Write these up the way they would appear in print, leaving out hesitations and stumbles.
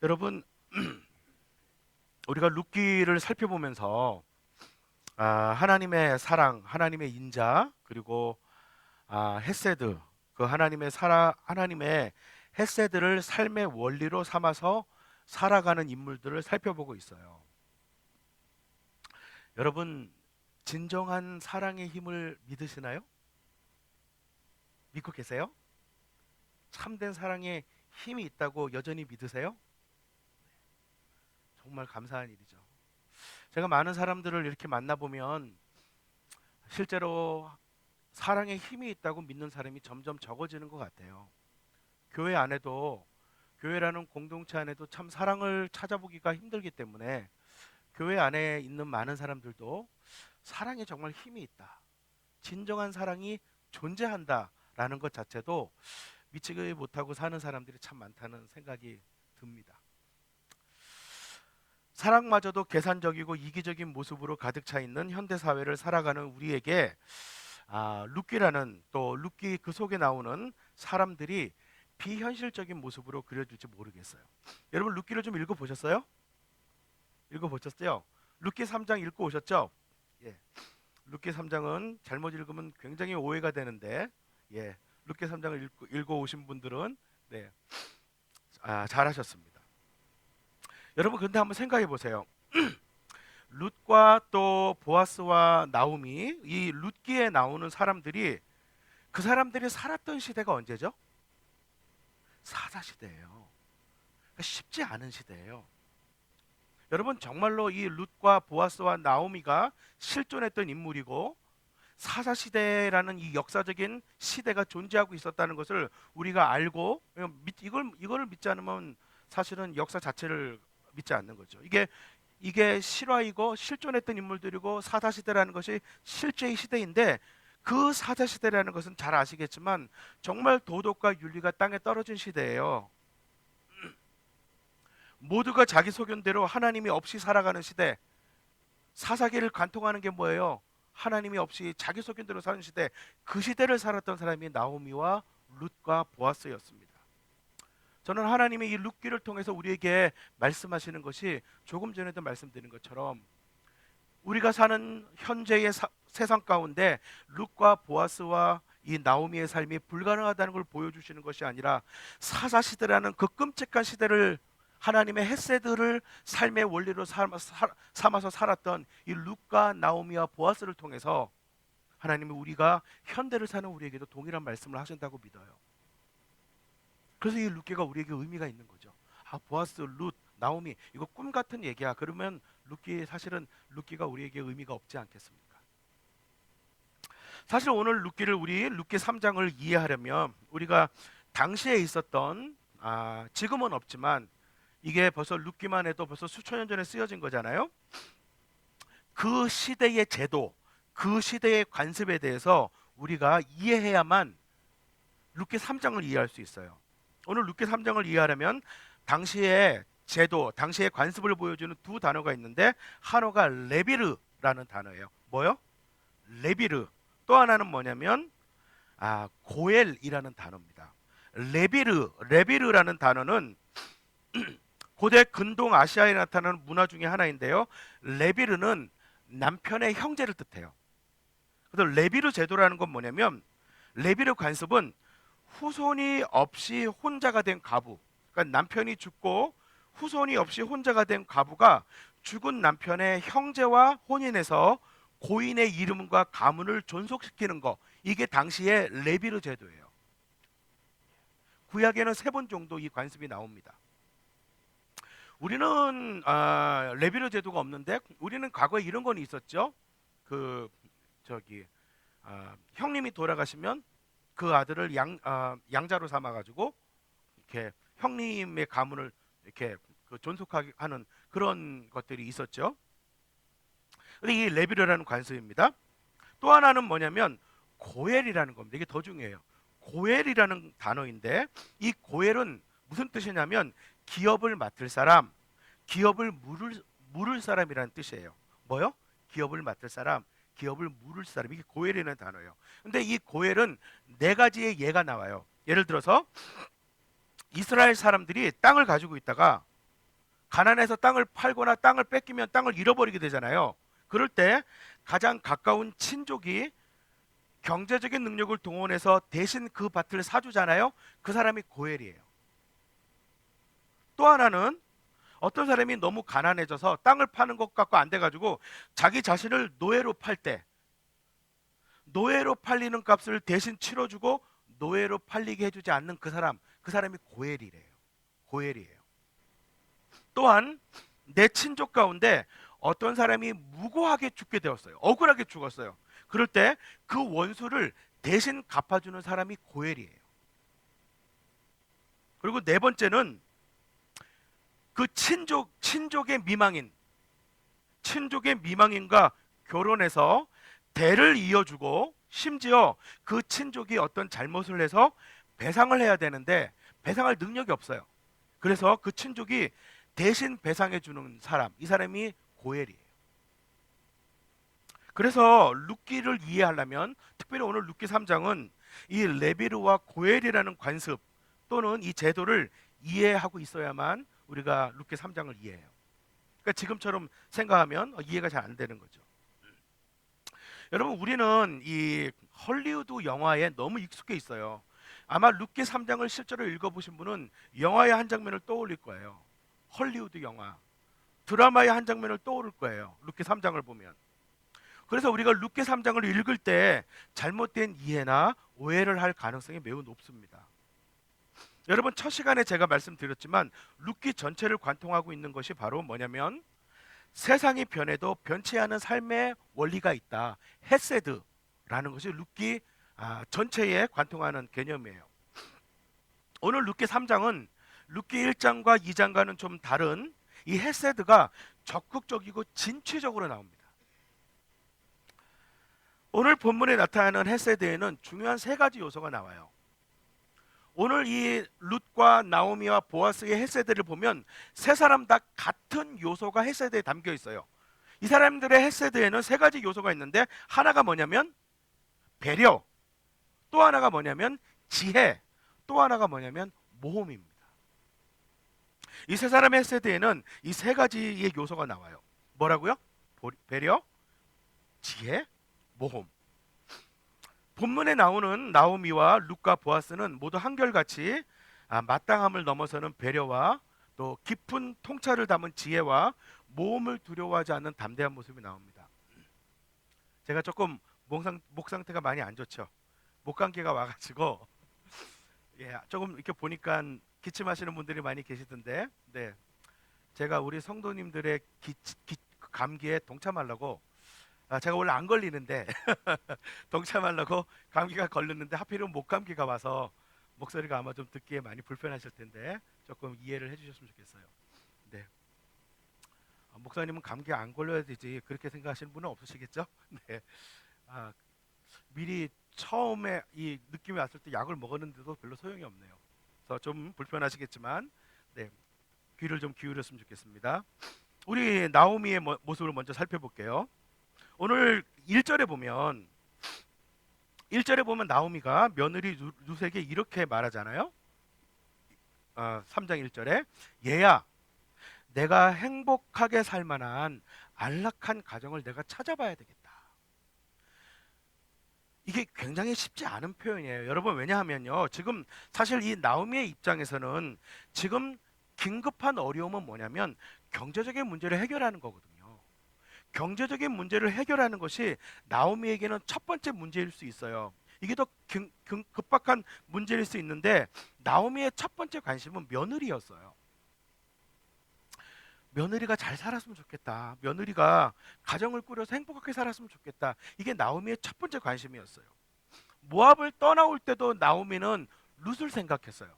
여러분, 우리가 룻기를 살펴보면서 하나님의 사랑, 하나님의 인자, 그리고 헤세드, 그 하나님의 헤세드를 삶의 원리로 삼아서 살아가는 인물들을 살펴보고 있어요. 여러분, 진정한 사랑의 힘을 믿으시나요? 믿고 계세요? 참된 사랑의 힘이 있다고 여전히 믿으세요? 정말 감사한 일이죠. 제가 많은 사람들을 이렇게 만나보면 실제로 사랑에 힘이 있다고 믿는 사람이 점점 적어지는 것 같아요. 교회 안에도, 교회라는 공동체 안에도 참 사랑을 찾아보기가 힘들기 때문에 교회 안에 있는 많은 사람들도 사랑에 정말 힘이 있다, 진정한 사랑이 존재한다라는 것 자체도 미치지 못하고 사는 사람들이 참 많다는 생각이 듭니다. 사랑마저도 계산적이고 이기적인 모습으로 가득 차 있는 현대 사회를 살아가는 우리에게 룻기라는, 또 룻기 그 속에 나오는 사람들이 비현실적인 모습으로 그려질지 모르겠어요. 여러분, 룻기를 좀 읽어보셨어요? 읽어보셨어요? 룻기 3장 읽고 오셨죠? 예. 룻기 3장은 잘못 읽으면 굉장히 오해가 되는데, 예. 룻기 3장을 읽고 오신 분들은 네, 잘하셨습니다. 여러분, 근데 한번 생각해 보세요. 룻과 또 보아스와 나오미, 이 룻기에 나오는 사람들이, 그 사람들이 살았던 시대가 언제죠? 사사 시대예요. 그러니까 쉽지 않은 시대예요. 여러분, 정말로 이 룻과 보아스와 나오미가 실존했던 인물이고 사사 시대라는 이 역사적인 시대가 존재하고 있었다는 것을 우리가 알고, 이걸 믿지 않으면 사실은 역사 자체를 믿지 않는 거죠. 이게 실화이고 실존했던 인물들이고 사사 시대라는 것이 실제의 시대인데, 그 사사 시대라는 것은 잘 아시겠지만 정말 도덕과 윤리가 땅에 떨어진 시대예요. 모두가 자기 소견대로 하나님이 없이 살아가는 시대. 사사기를 관통하는 게 뭐예요? 하나님이 없이 자기 소견대로 사는 시대. 그 시대를 살았던 사람이 나오미와 룻과 보아스였습니다. 저는 하나님이 이 룻기를 통해서 우리에게 말씀하시는 것이, 조금 전에도 말씀드린 것처럼 우리가 사는 현재의 세상 가운데 룻과 보아스와 이 나오미의 삶이 불가능하다는 걸 보여주시는 것이 아니라, 사사시대라는 그 끔찍한 시대를 하나님의 헤세드를 삶의 원리로 삼아서 살았던 이 룻과 나오미와 보아스를 통해서 하나님이 우리가 현대를 사는 우리에게도 동일한 말씀을 하신다고 믿어요. 그래서 이 룻기가 우리에게 의미가 있는 거죠. 보아스, 룻, 나오미, 이거 꿈 같은 얘기야. 그러면 사실은 룻기가 우리에게 의미가 없지 않겠습니까? 사실 오늘 우리 룻기 3장을 이해하려면 우리가 당시에 있었던, 지금은 없지만 이게 벌써 룻기만 해도 벌써 수천 년 전에 쓰여진 거잖아요. 그 시대의 제도, 그 시대의 관습에 대해서 우리가 이해해야만 룻기 3장을 이해할 수 있어요. 오늘 룻기 3장을 이해하려면 당시의 제도, 당시의 관습을 보여주는 두 단어가 있는데, 하나가 레비르라는 단어예요. 뭐요? 레비르. 또 하나는 뭐냐면 고엘이라는 단어입니다. 레비르라는 단어는 고대 근동 아시아에 나타나는 문화 중에 하나인데요. 레비르는 남편의 형제를 뜻해요. 그래서 레비르 제도라는 건 뭐냐면, 레비르 관습은 후손이 없이 혼자가 된 가부, 그러니까 남편이 죽고 후손이 없이 혼자가 된 가부가 죽은 남편의 형제와 혼인해서 고인의 이름과 가문을 존속시키는 거, 이게 당시의 레비르 제도예요. 구약에는 3번 정도 이 관습이 나옵니다. 우리는 레비르 제도가 없는데, 우리는 과거에 이런 건 있었죠. 그 형님이 돌아가시면 그 아들을 양자로 삼아 가지고 이렇게 형님의 가문을 이렇게 존속하게 하는 그런 것들이 있었죠. 근데 이 레비르라는 관습입니다. 또 하나는 뭐냐면 고엘이라는 겁니다. 이게 더 중요해요. 고엘이라는 단어인데, 이 고엘은 무슨 뜻이냐면 기업을 맡을 사람, 기업을 물을 사람이라는 뜻이에요. 뭐요? 기업을 맡을 사람, 기업을 물을 사람. 이게 고엘이라는 단어예요. 근데 이 고엘은 4가지의 예가 나와요. 예를 들어서 이스라엘 사람들이 땅을 가지고 있다가 가난해서 땅을 팔거나 땅을 뺏기면 땅을 잃어버리게 되잖아요. 그럴 때 가장 가까운 친족이 경제적인 능력을 동원해서 대신 그 밭을 사주잖아요. 그 사람이 고엘이에요. 또 하나는 어떤 사람이 너무 가난해져서 땅을 파는 것 갖고 안 돼가지고 자기 자신을 노예로 팔 때, 노예로 팔리는 값을 대신 치러주고 노예로 팔리게 해주지 않는 그 사람이 고엘이래요. 고엘이에요. 또한 내 친족 가운데 어떤 사람이 무고하게 죽게 되었어요. 억울하게 죽었어요. 그럴 때 그 원수를 대신 갚아주는 사람이 고엘이에요. 그리고 네 번째는 그 친족의 미망인과 결혼해서 대를 이어주고 심지어 그 친족이 어떤 잘못을 해서 배상을 해야 되는데 배상할 능력이 없어요. 그래서 그 친족이 대신 배상해 주는 사람, 이 사람이 고엘이에요. 그래서 룻기를 이해하려면 특별히 오늘 룻기 3장은 이 레비르와 고엘이라는 관습 또는 이 제도를 이해하고 있어야만 우리가 룻기 3장을 이해해요. 그러니까 지금처럼 생각하면 이해가 잘 안 되는 거죠. 여러분, 우리는 이 헐리우드 영화에 너무 익숙해 있어요. 아마 룻기 3장을 실제로 읽어보신 분은 영화의 한 장면을 떠올릴 거예요. 헐리우드 영화, 드라마의 한 장면을 떠오를 거예요. 룻기 3장을 보면. 그래서 우리가 룻기 3장을 읽을 때 잘못된 이해나 오해를 할 가능성이 매우 높습니다. 여러분, 첫 시간에 제가 말씀드렸지만 룻기 전체를 관통하고 있는 것이 바로 뭐냐면 세상이 변해도 변치 않은 삶의 원리가 있다. 헤세드라는 것이 룻기 전체에 관통하는 개념이에요. 오늘 룻기 3장은 룻기 1장과 2장과는 좀 다른 이 헤세드가 적극적이고 진취적으로 나옵니다. 오늘 본문에 나타나는 헤세드에는 중요한 세 가지 요소가 나와요. 오늘 이 룻과 나오미와 보아스의 헤세드를 보면 세 사람 다 같은 요소가 헤세드에 담겨 있어요. 이 사람들의 헤세드에는 세 가지 요소가 있는데 하나가 뭐냐면 배려, 또 하나가 뭐냐면 지혜, 또 하나가 뭐냐면 모험입니다. 이 세 사람의 헤세드에는 이 세 가지의 요소가 나와요. 뭐라고요? 배려, 지혜, 모험. 본문에 나오는 나오미와 룻과 보아스는 모두 한결같이 마땅함을 넘어서는 배려와 또 깊은 통찰을 담은 지혜와 모험을 두려워하지 않는 담대한 모습이 나옵니다. 제가 조금 목 상태가 많이 안 좋죠. 목감기가 와가지고 조금 이렇게 보니까 기침하시는 분들이 많이 계시던데, 네, 제가 우리 성도님들의 감기에 동참하려고 제가 원래 안 걸리는데 동참하려고 감기가 걸렸는데 하필이면 목감기가 와서 목소리가 아마 좀 듣기에 많이 불편하실 텐데 조금 이해를 해주셨으면 좋겠어요. 네, 목사님은 감기 안 걸려야 되지 그렇게 생각하시는 분은 없으시겠죠? 네, 미리 처음에 이 느낌이 왔을 때 약을 먹었는데도 별로 소용이 없네요. 그래서 좀 불편하시겠지만 네, 귀를 좀 기울였으면 좋겠습니다. 우리 나오미의 모습을 먼저 살펴볼게요. 오늘 1절에 보면 나오미가 며느리 룻에게 이렇게 말하잖아요. 3장 1절에 얘야, 내가 행복하게 살 만한 안락한 가정을 내가 찾아봐야 되겠다. 이게 굉장히 쉽지 않은 표현이에요. 여러분, 왜냐하면요, 지금 사실 이 나오미의 입장에서는 지금 긴급한 어려움은 뭐냐면 경제적인 문제를 해결하는 거거든요. 경제적인 문제를 해결하는 것이 나오미에게는 첫 번째 문제일 수 있어요. 이게 더 급박한 문제일 수 있는데 나오미의 첫 번째 관심은 며느리였어요. 며느리가 잘 살았으면 좋겠다. 며느리가 가정을 꾸려서 행복하게 살았으면 좋겠다. 이게 나오미의 첫 번째 관심이었어요. 모압을 떠나올 때도 나오미는 룻을 생각했어요.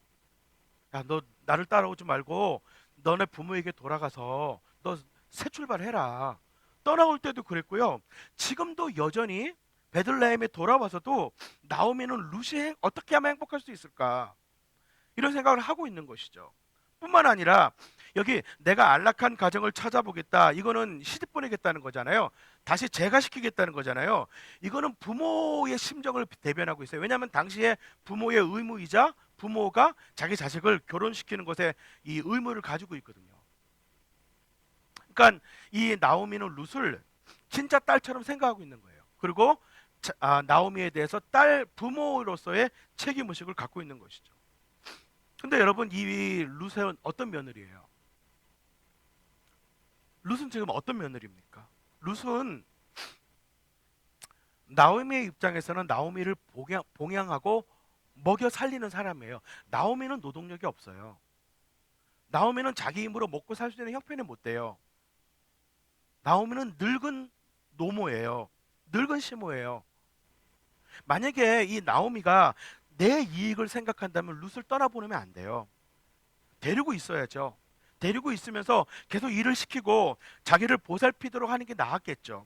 야, 너 나를 따라오지 말고 너네 부모에게 돌아가서 너 새 출발해라. 떠나올 때도 그랬고요. 지금도 여전히 베들레헴에 돌아와서도 나오미는 룻이 어떻게 하면 행복할 수 있을까? 이런 생각을 하고 있는 것이죠. 뿐만 아니라 여기 내가 안락한 가정을 찾아보겠다. 이거는 시집 보내겠다는 거잖아요. 다시 재가시키겠다는 거잖아요. 이거는 부모의 심정을 대변하고 있어요. 왜냐하면 당시에 부모의 의무이자 부모가 자기 자식을 결혼시키는 것에 이 의무를 가지고 있거든요. 그러니까 이 나오미는 룻을 진짜 딸처럼 생각하고 있는 거예요. 그리고 나오미에 대해서 딸 부모로서의 책임의식을 갖고 있는 것이죠. 근데 여러분, 이 룻은 어떤 며느리예요? 룻은 지금 어떤 며느리입니까? 룻은 나오미의 입장에서는 나오미를 봉양하고 먹여 살리는 사람이에요. 나오미는 노동력이 없어요. 나오미는 자기 힘으로 먹고 살 수 있는 형편이 못 돼요. 나오미는 늙은 노모예요. 늙은 시모예요. 만약에 이 나오미가 내 이익을 생각한다면 룻을 떠나보내면 안 돼요. 데리고 있어야죠. 데리고 있으면서 계속 일을 시키고 자기를 보살피도록 하는 게 나았겠죠.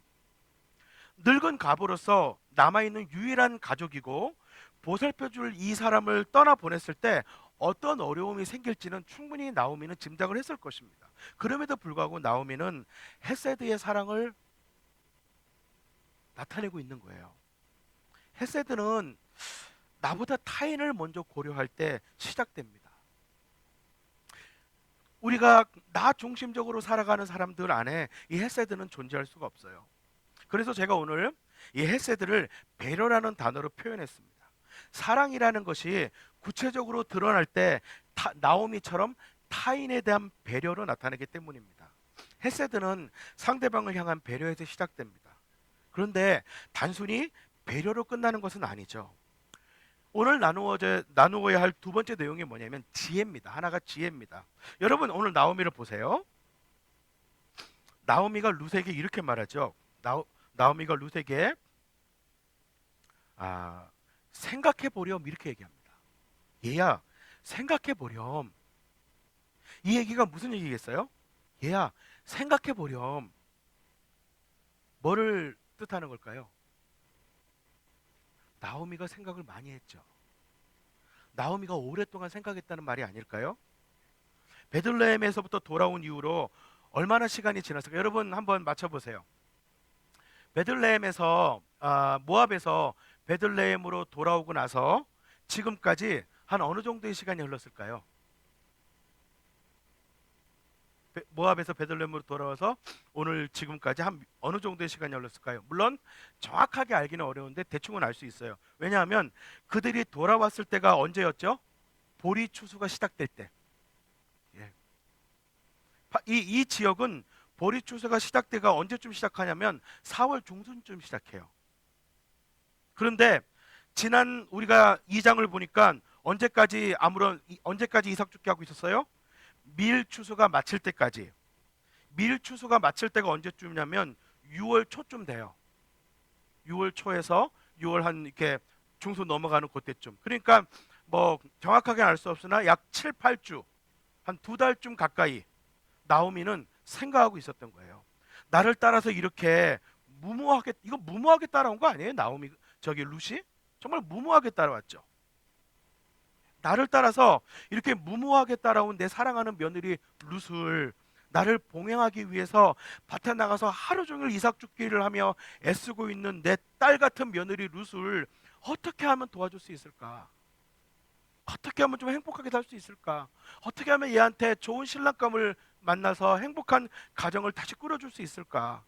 늙은 가부로서 남아있는 유일한 가족이고 보살펴줄 이 사람을 떠나보냈을 때 어떤 어려움이 생길지는 충분히 나오미는 짐작을 했을 것입니다. 그럼에도 불구하고 나오미는 헤세드의 사랑을 나타내고 있는 거예요. 헤세드는 나보다 타인을 먼저 고려할 때 시작됩니다. 우리가 나 중심적으로 살아가는 사람들 안에 이 헤세드는 존재할 수가 없어요. 그래서 제가 오늘 이 헤세드를 배려라는 단어로 표현했습니다. 사랑이라는 것이 구체적으로 드러날 때 나오미처럼 타인에 대한 배려로 나타나기 때문입니다. 헤세드는 상대방을 향한 배려에서 시작됩니다. 그런데 단순히 배려로 끝나는 것은 아니죠. 오늘 나누어야 할 두 번째 내용이 뭐냐면 지혜입니다. 하나가 지혜입니다. 여러분, 오늘 나오미를 보세요. 나오미가 룻에게 이렇게 말하죠. 나오미가 룻에게 생각해 보렴 이렇게 얘기합니다. 얘야, 생각해 보렴. 이 얘기가 무슨 얘기겠어요? 얘야, 생각해 보렴. 뭐를 뜻하는 걸까요? 나오미가 생각을 많이 했죠. 나오미가 오랫동안 생각했다는 말이 아닐까요? 베들레헴에서부터 돌아온 이후로 얼마나 시간이 지났을까요? 여러분 한번 맞춰보세요. 베들레헴에서 모압에서 베들레헴으로 돌아오고 나서 지금까지 한 어느 정도의 시간이 흘렀을까요? 모압에서 베들레헴으로 돌아와서 오늘 지금까지 한 어느 정도의 시간이 흘렀을까요? 물론 정확하게 알기는 어려운데 대충은 알 수 있어요. 왜냐하면 그들이 돌아왔을 때가 언제였죠? 보리 추수가 시작될 때. 예. 이 지역은 보리 추수가 시작때가 언제쯤 시작하냐면 4월 중순쯤 시작해요. 그런데 지난 우리가 2장을 보니까 언제까지 이삭 죽게 하고 있었어요? 밀 추수가 마칠 때까지. 밀 추수가 마칠 때가 언제쯤이냐면 6월 초쯤 돼요. 6월 초에서 6월 한 이렇게 중순 넘어가는 그때쯤. 그러니까 뭐 정확하게 알 수 없으나 약 7, 8주, 한 2달쯤 가까이 나오미는 생각하고 있었던 거예요. 나를 따라서 이렇게 무모하게 따라온 거 아니에요? 룻이 정말 무모하게 따라왔죠. 나를 따라서 이렇게 무모하게 따라온 내 사랑하는 며느리 룻을 나를 봉행하기 위해서 밭에 나가서 하루 종일 이삭 줍기를 하며 애쓰고 있는 내 딸 같은 며느리 룻을 어떻게 하면 도와줄 수 있을까? 어떻게 하면 좀 행복하게 살 수 있을까? 어떻게 하면 얘한테 좋은 신랑감을 만나서 행복한 가정을 다시 꾸려줄 수 있을까?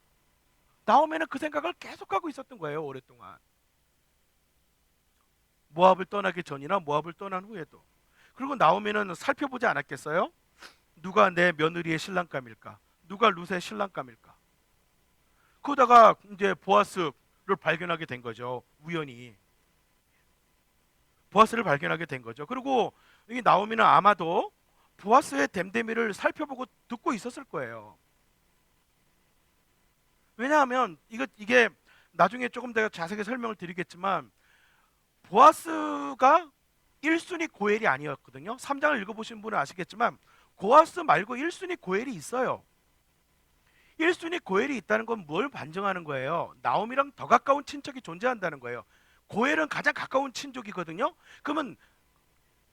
나오미는 그 생각을 계속하고 있었던 거예요, 오랫동안. 모압을 떠나기 전이나 모압을 떠난 후에도. 그리고 나오미는 살펴보지 않았겠어요? 누가 내 며느리의 신랑감일까? 누가 룻의 신랑감일까? 그러다가 이제 보아스를 발견하게 된 거죠. 우연히. 보아스를 발견하게 된 거죠. 그리고 이 나오미는 아마도 보아스의 됨됨이를 살펴보고 듣고 있었을 거예요. 왜냐하면 이게 나중에 조금 더 자세하게 설명을 드리겠지만 보아스가 1순위 고엘이 아니었거든요. 3장을 읽어보신 분은 아시겠지만 보아스 말고 1순위 고엘이 있어요. 1순위 고엘이 있다는 건 뭘 반증하는 거예요? 나오미랑 더 가까운 친척이 존재한다는 거예요. 고엘은 가장 가까운 친족이거든요. 그러면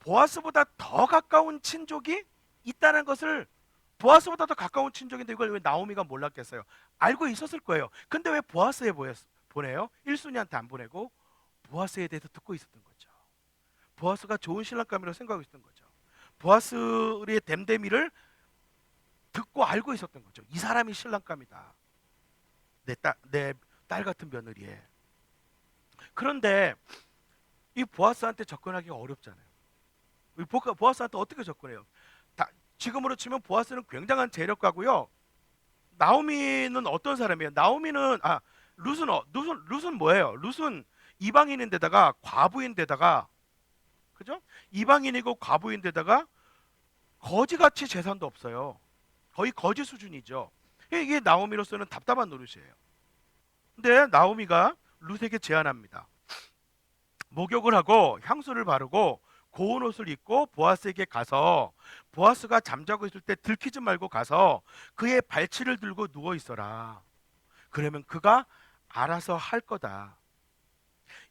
보아스보다 더 가까운 친족이 있다는 것을, 보아스보다 더 가까운 친족인데 이걸 왜 나오미가 몰랐겠어요? 알고 있었을 거예요. 근데 왜 보아스에 보내요? 1순위한테 안 보내고 보아스에 대해서 듣고 있었던 거죠. 보아스가 좋은 신랑감이라고 생각하고 있었던 거죠. 보아스의 됨됨이를 듣고 알고 있었던 거죠. 이 사람이 신랑감이다. 내 딸 같은 며느리에. 그런데 이 보아스한테 접근하기가 어렵잖아요. 이 보아스한테 어떻게 접근해요? 지금으로 치면 보아스는 굉장한 재력가고요. 나오미는 어떤 사람이에요? 룻은 뭐예요? 룻은 이방인인데다가 과부인데다가, 그죠? 이방인이고 과부인데다가 거지같이 재산도 없어요. 거의 거지 수준이죠. 이게 나오미로서는 답답한 노릇이에요. 근데 나오미가 룻에게 제안합니다. 목욕을 하고 향수를 바르고 고운 옷을 입고 보아스에게 가서, 보아스가 잠자고 있을 때 들키지 말고 가서 그의 발치를 들고 누워 있어라. 그러면 그가 알아서 할 거다.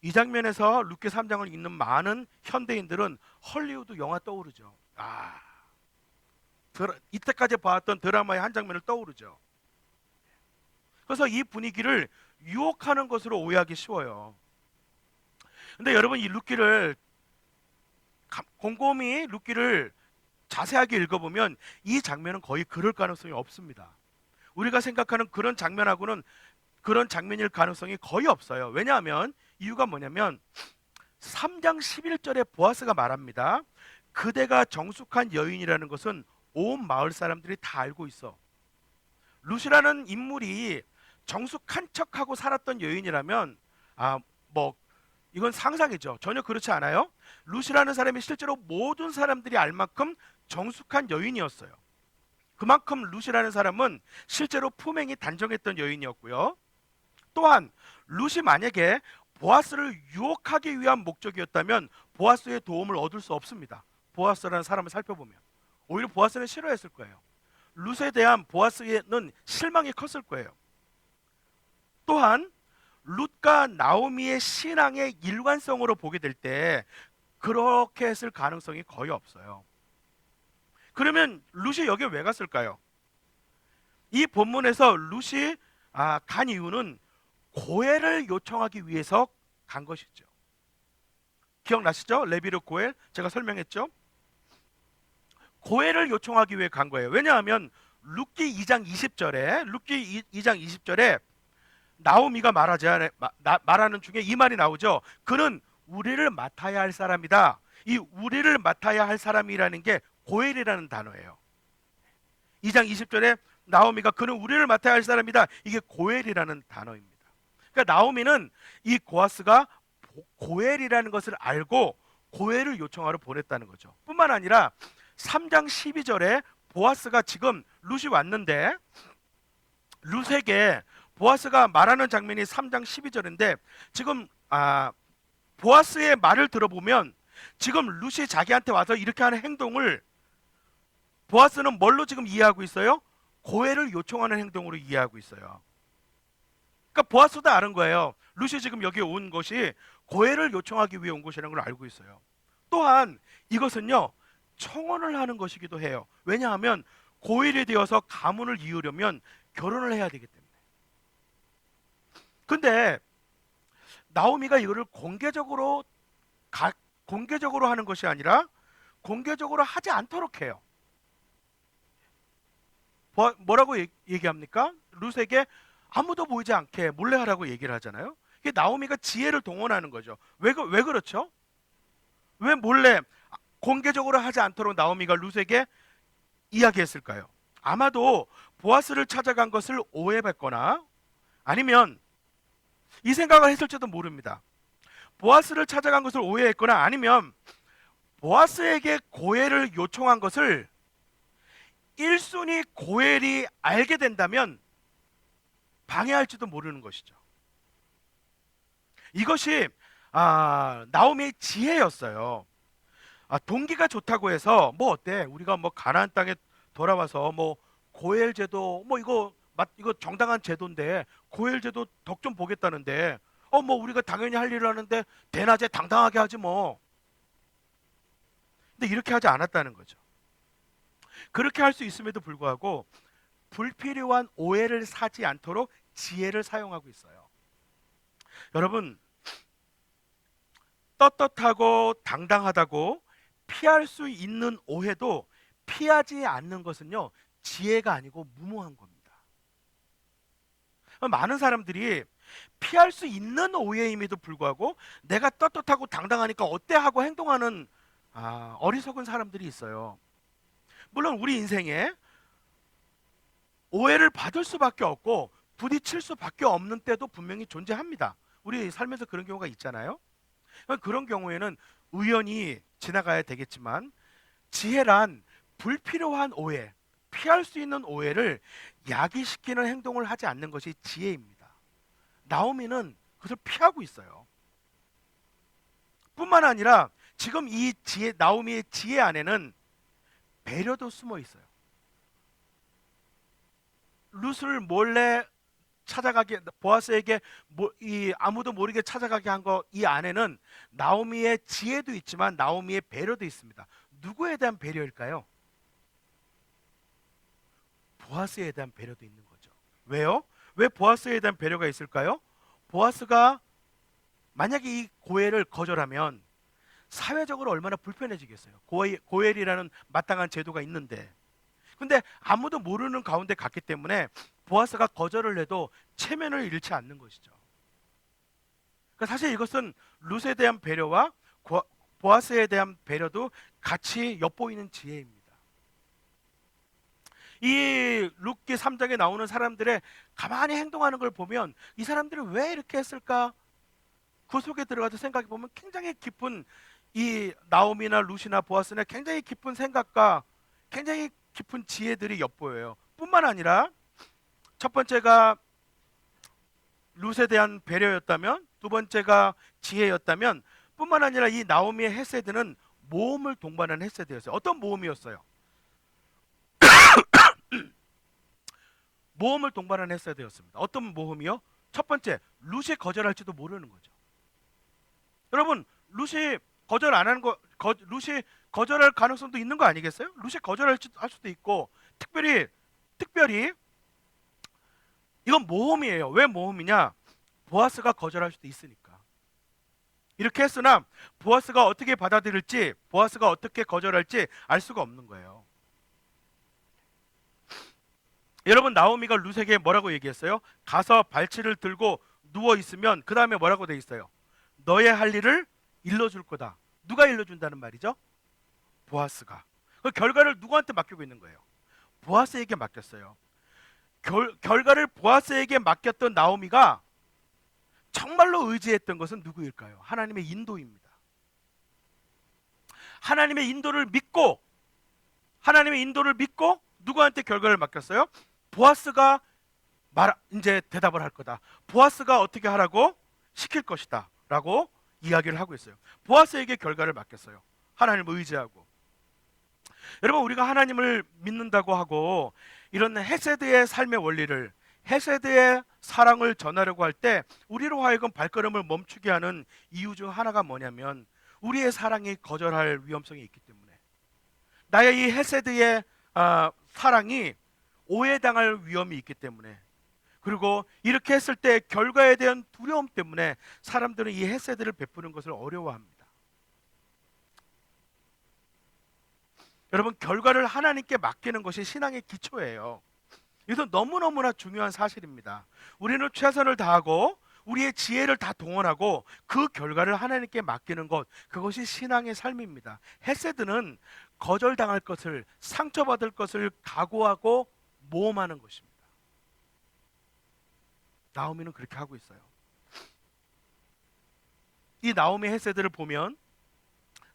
이 장면에서 룻기 3장을 읽는 많은 현대인들은 헐리우드 영화 떠오르죠. 이때까지 봤던 드라마의 한 장면을 떠오르죠. 그래서 이 분위기를 유혹하는 것으로 오해하기 쉬워요. 근데 여러분, 이 룻기를 곰곰이 룻기를 자세하게 읽어보면 이 장면은 거의 그럴 가능성이 없습니다. 우리가 생각하는 그런 장면하고는 그런 장면일 가능성이 거의 없어요. 왜냐하면 이유가 뭐냐면 3장 11절에 보아스가 말합니다. 그대가 정숙한 여인이라는 것은 온 마을 사람들이 다 알고 있어. 룻이라는 인물이 정숙한 척하고 살았던 여인이라면 이건 상상이죠. 전혀 그렇지 않아요. 룻이라는 사람이 실제로 모든 사람들이 알 만큼 정숙한 여인이었어요. 그만큼 룻이라는 사람은 실제로 품행이 단정했던 여인이었고요. 또한 룻이 만약에 보아스를 유혹하기 위한 목적이었다면 보아스의 도움을 얻을 수 없습니다. 보아스라는 사람을 살펴보면 오히려 보아스는 싫어했을 거예요. 룻에 대한 보아스는 실망이 컸을 거예요. 또한 룻과 나오미의 신앙의 일관성으로 보게 될 때 그렇게 했을 가능성이 거의 없어요. 그러면 룻이 여기 왜 갔을까요? 이 본문에서 룻이 간 이유는 고해를 요청하기 위해서 간 것이죠. 기억나시죠? 레비르 고해, 제가 설명했죠. 고해를 요청하기 위해 간 거예요. 왜냐하면 룻기 2장 20절에 나오미가 말하는 중에 이 말이 나오죠. 그는 우리를 맡아야 할 사람이다. 이 우리를 맡아야 할 사람이라는 게 고엘이라는 단어예요. 2장 20절에 나오미가 그는 우리를 맡아야 할 사람이다. 이게 고엘이라는 단어입니다. 그러니까 나오미는 이 보아스가 고엘이라는 것을 알고 고엘을 요청하러 보냈다는 거죠. 뿐만 아니라 3장 12절에 보아스가 지금 룻이 왔는데 룻에게 보아스가 말하는 장면이 3장 12절인데 지금 보아스의 말을 들어보면 지금 룻이 자기한테 와서 이렇게 하는 행동을 보아스는 뭘로 지금 이해하고 있어요? 고해를 요청하는 행동으로 이해하고 있어요. 그러니까 보아스도 아는 거예요. 룻이 지금 여기 온 것이 고해를 요청하기 위해 온 것이라는 걸 알고 있어요. 또한 이것은요 청혼을 하는 것이기도 해요. 왜냐하면 고일이 되어서 가문을 이으려면 결혼을 해야 되기 때문에. 근데 나오미가 이거를 공개적으로 하는 것이 아니라 공개적으로 하지 않도록 해요. 뭐라고 얘기합니까? 룻에게 아무도 보이지 않게 몰래 하라고 얘기를 하잖아요. 이게 나오미가 지혜를 동원하는 거죠. 왜 그렇죠? 왜 몰래 공개적으로 하지 않도록 나오미가 룻에게 이야기했을까요? 아마도 보아스를 찾아간 것을 오해했거나 아니면 이 생각을 했을지도 모릅니다. 보아스를 찾아간 것을 오해했거나 아니면 보아스에게 고해를 요청한 것을 1순위 고엘이 알게 된다면 방해할지도 모르는 것이죠. 이것이 나오미의 지혜였어요. 동기가 좋다고 해서 뭐 어때? 우리가 뭐 가나안 땅에 돌아와서 뭐 고엘 제도 이거 정당한 제도인데 고엘 제도 덕 좀 보겠다는데 뭐 우리가 당연히 할 일을 하는데 대낮에 당당하게 하지 뭐. 근데 이렇게 하지 않았다는 거죠. 그렇게 할 수 있음에도 불구하고 불필요한 오해를 사지 않도록 지혜를 사용하고 있어요. 여러분, 떳떳하고 당당하다고 피할 수 있는 오해도 피하지 않는 것은요 지혜가 아니고 무모한 겁니다. 많은 사람들이 피할 수 있는 오해임에도 불구하고 내가 떳떳하고 당당하니까 어때 하고 행동하는 어리석은 사람들이 있어요. 물론 우리 인생에 오해를 받을 수밖에 없고 부딪힐 수밖에 없는 때도 분명히 존재합니다. 우리 삶에서 그런 경우가 있잖아요. 그런 경우에는 우연히 지나가야 되겠지만 지혜란 불필요한 오해, 피할 수 있는 오해를 야기시키는 행동을 하지 않는 것이 지혜입니다. 나오미는 그것을 피하고 있어요. 뿐만 아니라 지금 이 지혜, 나오미의 지혜 안에는 배려도 숨어 있어요. 룻을 몰래 찾아가게, 보아스에게 아무도 모르게 찾아가게 한 거, 이 안에는 나오미의 지혜도 있지만 나오미의 배려도 있습니다. 누구에 대한 배려일까요? 보아스에 대한 배려도 있는 거죠. 왜요? 왜 보아스에 대한 배려가 있을까요? 보아스가 만약에 이 고엘을 거절하면 사회적으로 얼마나 불편해지겠어요. 고엘이라는 마땅한 제도가 있는데, 근데 아무도 모르는 가운데 갔기 때문에 보아스가 거절을 해도 체면을 잃지 않는 것이죠. 그러니까 사실 이것은 룻에 대한 배려와 보아스에 대한 배려도 같이 엿보이는 지혜입니다. 이 룻기 3장에 나오는 사람들의 가만히 행동하는 걸 보면 이 사람들이 왜 이렇게 했을까? 그 속에 들어가서 생각해 보면 굉장히 깊은, 이 나오미나 룻이나 보아스나 굉장히 깊은 생각과 굉장히 깊은 지혜들이 엿보여요. 뿐만 아니라 첫 번째가 룻에 대한 배려였다면, 두 번째가 지혜였다면, 뿐만 아니라 이 나오미의 헤세드는 모험을 동반한 헤세드였어요. 어떤 모험이었어요? 모험을 동반한 헤세드였습니다. 어떤 모험이요? 첫 번째, 룻이 거절할지도 모르는 거죠. 여러분, 룻이 거절 안 하는 거, 룻이 거절할 가능성도 있는 거 아니겠어요? 룻이 거절할 수도 있고, 특별히 이건 모험이에요. 왜 모험이냐? 보아스가 거절할 수도 있으니까. 이렇게 했으나 보아스가 어떻게 받아들일지, 보아스가 어떻게 거절할지 알 수가 없는 거예요. 여러분, 나오미가 룻에게 뭐라고 얘기했어요? 가서 발치를 들고 누워 있으면, 그 다음에 뭐라고 돼 있어요? 너의 할 일을 일러줄 거다. 누가 일러준다는 말이죠? 보아스가. 그 결과를 누구한테 맡기고 있는 거예요? 보아스에게 맡겼어요. 결과를 보아스에게 맡겼던 나오미가 정말로 의지했던 것은 누구일까요? 하나님의 인도입니다. 하나님의 인도를 믿고 누구한테 결과를 맡겼어요? 보아스가 이제 대답을 할 거다. 보아스가 어떻게 하라고? 시킬 것이다 라고 이야기를 하고 있어요. 보아스에게 결과를 맡겼어요. 하나님을 의지하고. 여러분, 우리가 하나님을 믿는다고 하고 이런 헤세드의 삶의 원리를, 헤세드의 사랑을 전하려고 할 때 우리로 하여금 발걸음을 멈추게 하는 이유 중 하나가 뭐냐면, 우리의 사랑이 거절할 위험성이 있기 때문에, 나의 이 헤세드의 사랑이 오해당할 위험이 있기 때문에, 그리고 이렇게 했을 때 결과에 대한 두려움 때문에 사람들은 이 헤세드를 베푸는 것을 어려워합니다. 여러분, 결과를 하나님께 맡기는 것이 신앙의 기초예요. 이것은 너무너무나 중요한 사실입니다. 우리는 최선을 다하고 우리의 지혜를 다 동원하고 그 결과를 하나님께 맡기는 것, 그것이 신앙의 삶입니다. 헤세드는 거절당할 것을, 상처받을 것을 각오하고 모험하는 것입니다. 나오미는 그렇게 하고 있어요. 이 나오미의 헤세드를 보면,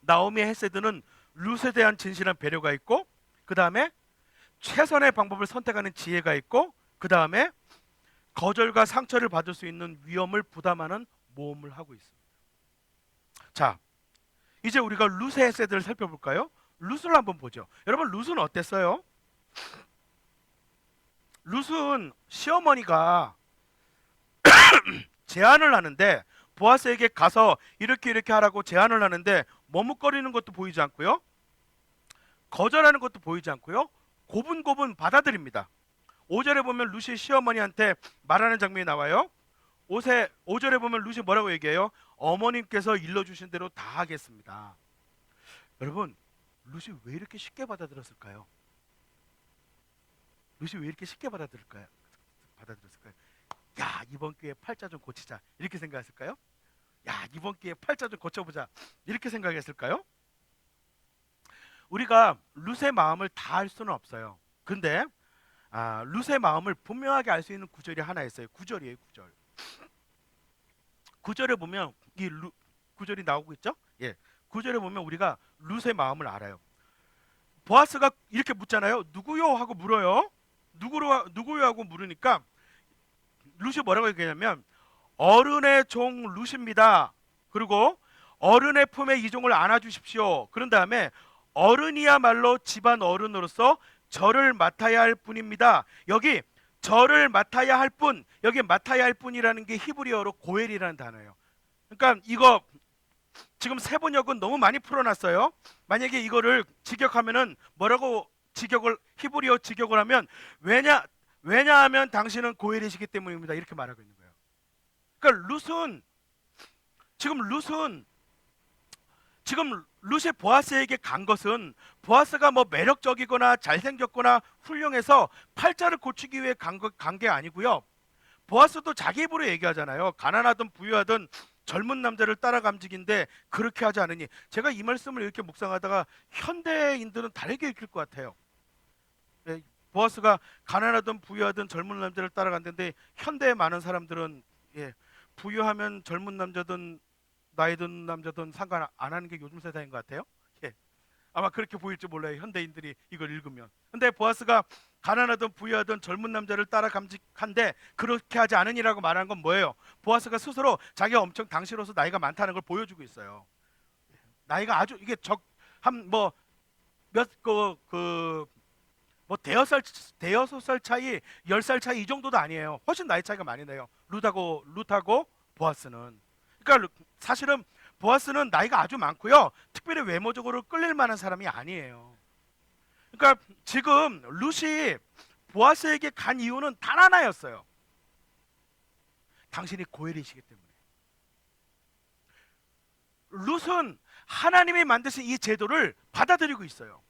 나오미의 헤세드는 룻에 대한 진실한 배려가 있고, 그 다음에 최선의 방법을 선택하는 지혜가 있고, 그 다음에 거절과 상처를 받을 수 있는 위험을 부담하는 모험을 하고 있습니다. 자, 이제 우리가 룻의 헤세드를 살펴볼까요? 룻을 한번 보죠. 여러분, 룻은 어땠어요? 룻은 시어머니가 제안을 하는데, 보아스에게 가서 이렇게 하라고 제안을 하는데 머뭇거리는 것도 보이지 않고요, 거절하는 것도 보이지 않고요, 고분고분 받아들입니다. 5절에 보면 룻이 시어머니한테 말하는 장면이 나와요. 5절에 보면 룻이 뭐라고 얘기해요? 어머님께서 일러주신 대로 다 하겠습니다. 여러분, 룻이 왜 이렇게 쉽게 받아들였을까요? 룻이 왜 이렇게 쉽게 받아들일까요? 받아들였을까요? 야, 이번 기회에 팔자 좀 고치자 이렇게 생각했을까요? 야, 이번 기회에 팔자 좀 고쳐보자 이렇게 생각했을까요? 우리가 룻의 마음을 다 알 수는 없어요. 근데 룻의 마음을 분명하게 알 수 있는 구절이 하나 있어요. 구절이에요, 구절. 구절에 보면 구절이 나오고 있죠? 예. 구절에 보면 우리가 룻의 마음을 알아요. 보아스가 이렇게 묻잖아요. 누구요? 하고 물어요. 누구요? 하고 물으니까 룻이 뭐라고 얘기하냐면 어른의 종 룻입니다. 그리고 어른의 품에 이 종을 안아주십시오. 그런 다음에 어른이야말로 집안 어른으로서 저를 맡아야 할 뿐입니다. 여기 저를 맡아야 할 뿐, 여기 맡아야 할 뿐이라는 게 히브리어로 고엘이라는 단어예요. 그러니까 이거 지금 세번역은 너무 많이 풀어놨어요. 만약에 이거를 직역하면은 뭐라고 히브리어 직역을 하면 왜냐하면 당신은 고엘이시기 때문입니다. 이렇게 말하고 있는 거예요. 그러니까 지금 룻이 보아스에게 간 것은 보아스가 뭐 매력적이거나 잘생겼거나 훌륭해서 팔자를 고치기 위해 간 게 아니고요. 보아스도 자기 입으로 얘기하잖아요. 가난하든 부유하든 젊은 남자를 따라 감직인데 그렇게 하지 않으니. 제가 이 말씀을 이렇게 묵상하다가 현대인들은 다르게 읽힐 것 같아요. 예, 보아스가 가난하든 부유하든 젊은 남자를 따라간다는데 현대의 많은 사람들은 부유하면 젊은 남자든 나이 든 남자든 상관 안 하는 게 요즘 세상인 것 같아요. 예. 아마 그렇게 보일지 몰라요. 현대인들이 이걸 읽으면. 근데 보아스가 가난하든 부유하든 젊은 남자를 따라 감직한데 그렇게 하지 않으니라고 말하는 건 뭐예요? 보아스가 스스로 자기가 엄청 당시로서 나이가 많다는 걸 보여주고 있어요. 나이가 아주 이게 대여섯 살 차이, 10살 차이 이 정도도 아니에요. 훨씬 나이 차이가 많이 나요. 룻하고 보아스는. 그러니까 사실은 보아스는 나이가 아주 많고요. 특별히 외모적으로 끌릴 만한 사람이 아니에요. 그러니까 지금 룻이 보아스에게 간 이유는 단 하나였어요. 당신이 고엘이시기 때문에. 룻은 하나님이 만드신 이 제도를 받아들이고 있어요.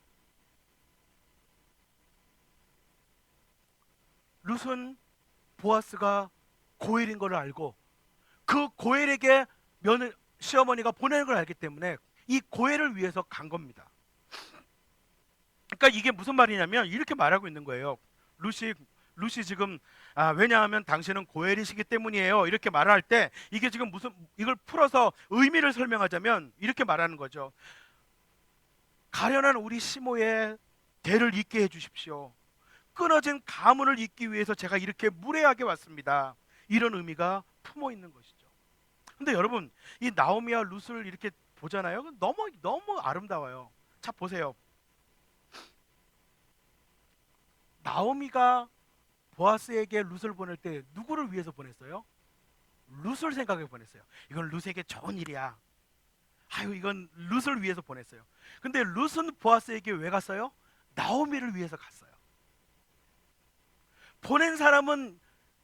룻은 보아스가 고엘인 걸 알고 그 고엘에게 시어머니가 보내는 걸 알기 때문에 이 고엘을 위해서 간 겁니다. 그러니까 이게 무슨 말이냐면 이렇게 말하고 있는 거예요. 룻이 지금 왜냐하면 당신은 고엘이시기 때문이에요. 이렇게 말할 때 이게 지금 이걸 풀어서 의미를 설명하자면 이렇게 말하는 거죠. 가련한 우리 시모의 대를 잇게 해주십시오. 끊어진 가문을 잇기 위해서 제가 이렇게 무례하게 왔습니다. 이런 의미가 품어 있는 것이죠. 근데 여러분 이 나오미와 룻을 이렇게 보잖아요. 너무 아름다워요. 자 보세요. 나오미가 보아스에게 룻을 보낼 때 누구를 위해서 보냈어요? 룻을 생각해 보냈어요. 이건 룻에게 좋은 일이야. 이건 룻을 위해서 보냈어요. 근데 룻은 보아스에게 왜 갔어요? 나오미를 위해서 갔어요. 보낸 사람은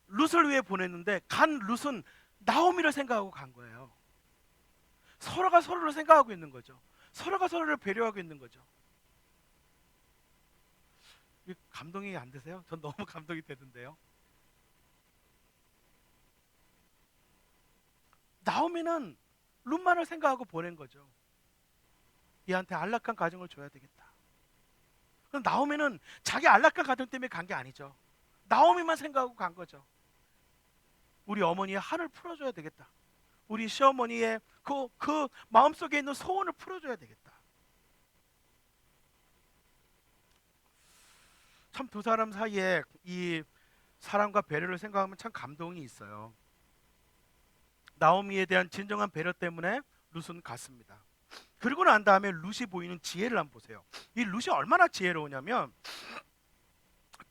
룻을 위해 보냈는데 간 룻은 나오미를 생각하고 간 거예요. 서로가 서로를 생각하고 있는 거죠. 서로가 서로를 배려하고 있는 거죠. 감동이 안 되세요? 전 너무 감동이 되던데요. 나오미는 룻만을 생각하고 보낸 거죠. 얘한테 안락한 가정을 줘야 되겠다. 그럼 나오미는 자기 안락한 가정 때문에 간 게 아니죠. 나오미만 생각하고 간 거죠. 우리 어머니의 한을 풀어줘야 되겠다. 우리 시어머니의 그 마음속에 있는 소원을 풀어줘야 되겠다. 참 두 사람 사이에 이 사랑과 배려를 생각하면 참 감동이 있어요. 나오미에 대한 진정한 배려 때문에 룻은 갔습니다. 그리고 난 다음에 룻이 보이는 지혜를 한번 보세요. 이 룻이 얼마나 지혜로우냐면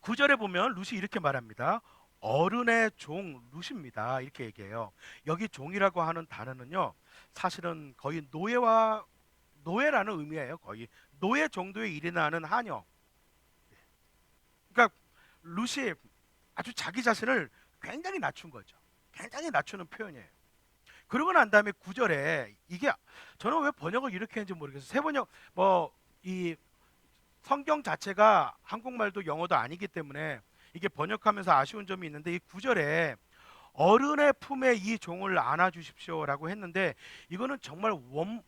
9절에 보면 룻이 이렇게 말합니다. 어른의 종 룻입니다. 이렇게 얘기해요. 여기 종이라고 하는 단어는요, 사실은 거의 노예라는 의미예요. 거의 노예 정도의 일이나 하는 하녀. 그러니까 룻이 아주 자기 자신을 굉장히 낮춘 거죠. 굉장히 낮추는 표현이에요. 그러고 난 다음에 9절에 이게 저는 왜 번역을 이렇게 했는지 모르겠어요. 세 번역 이 성경 자체가 한국말도 영어도 아니기 때문에 이게 번역하면서 아쉬운 점이 있는데, 이 구절에 어른의 품에 이 종을 안아 주십시오라고 했는데, 이거는 정말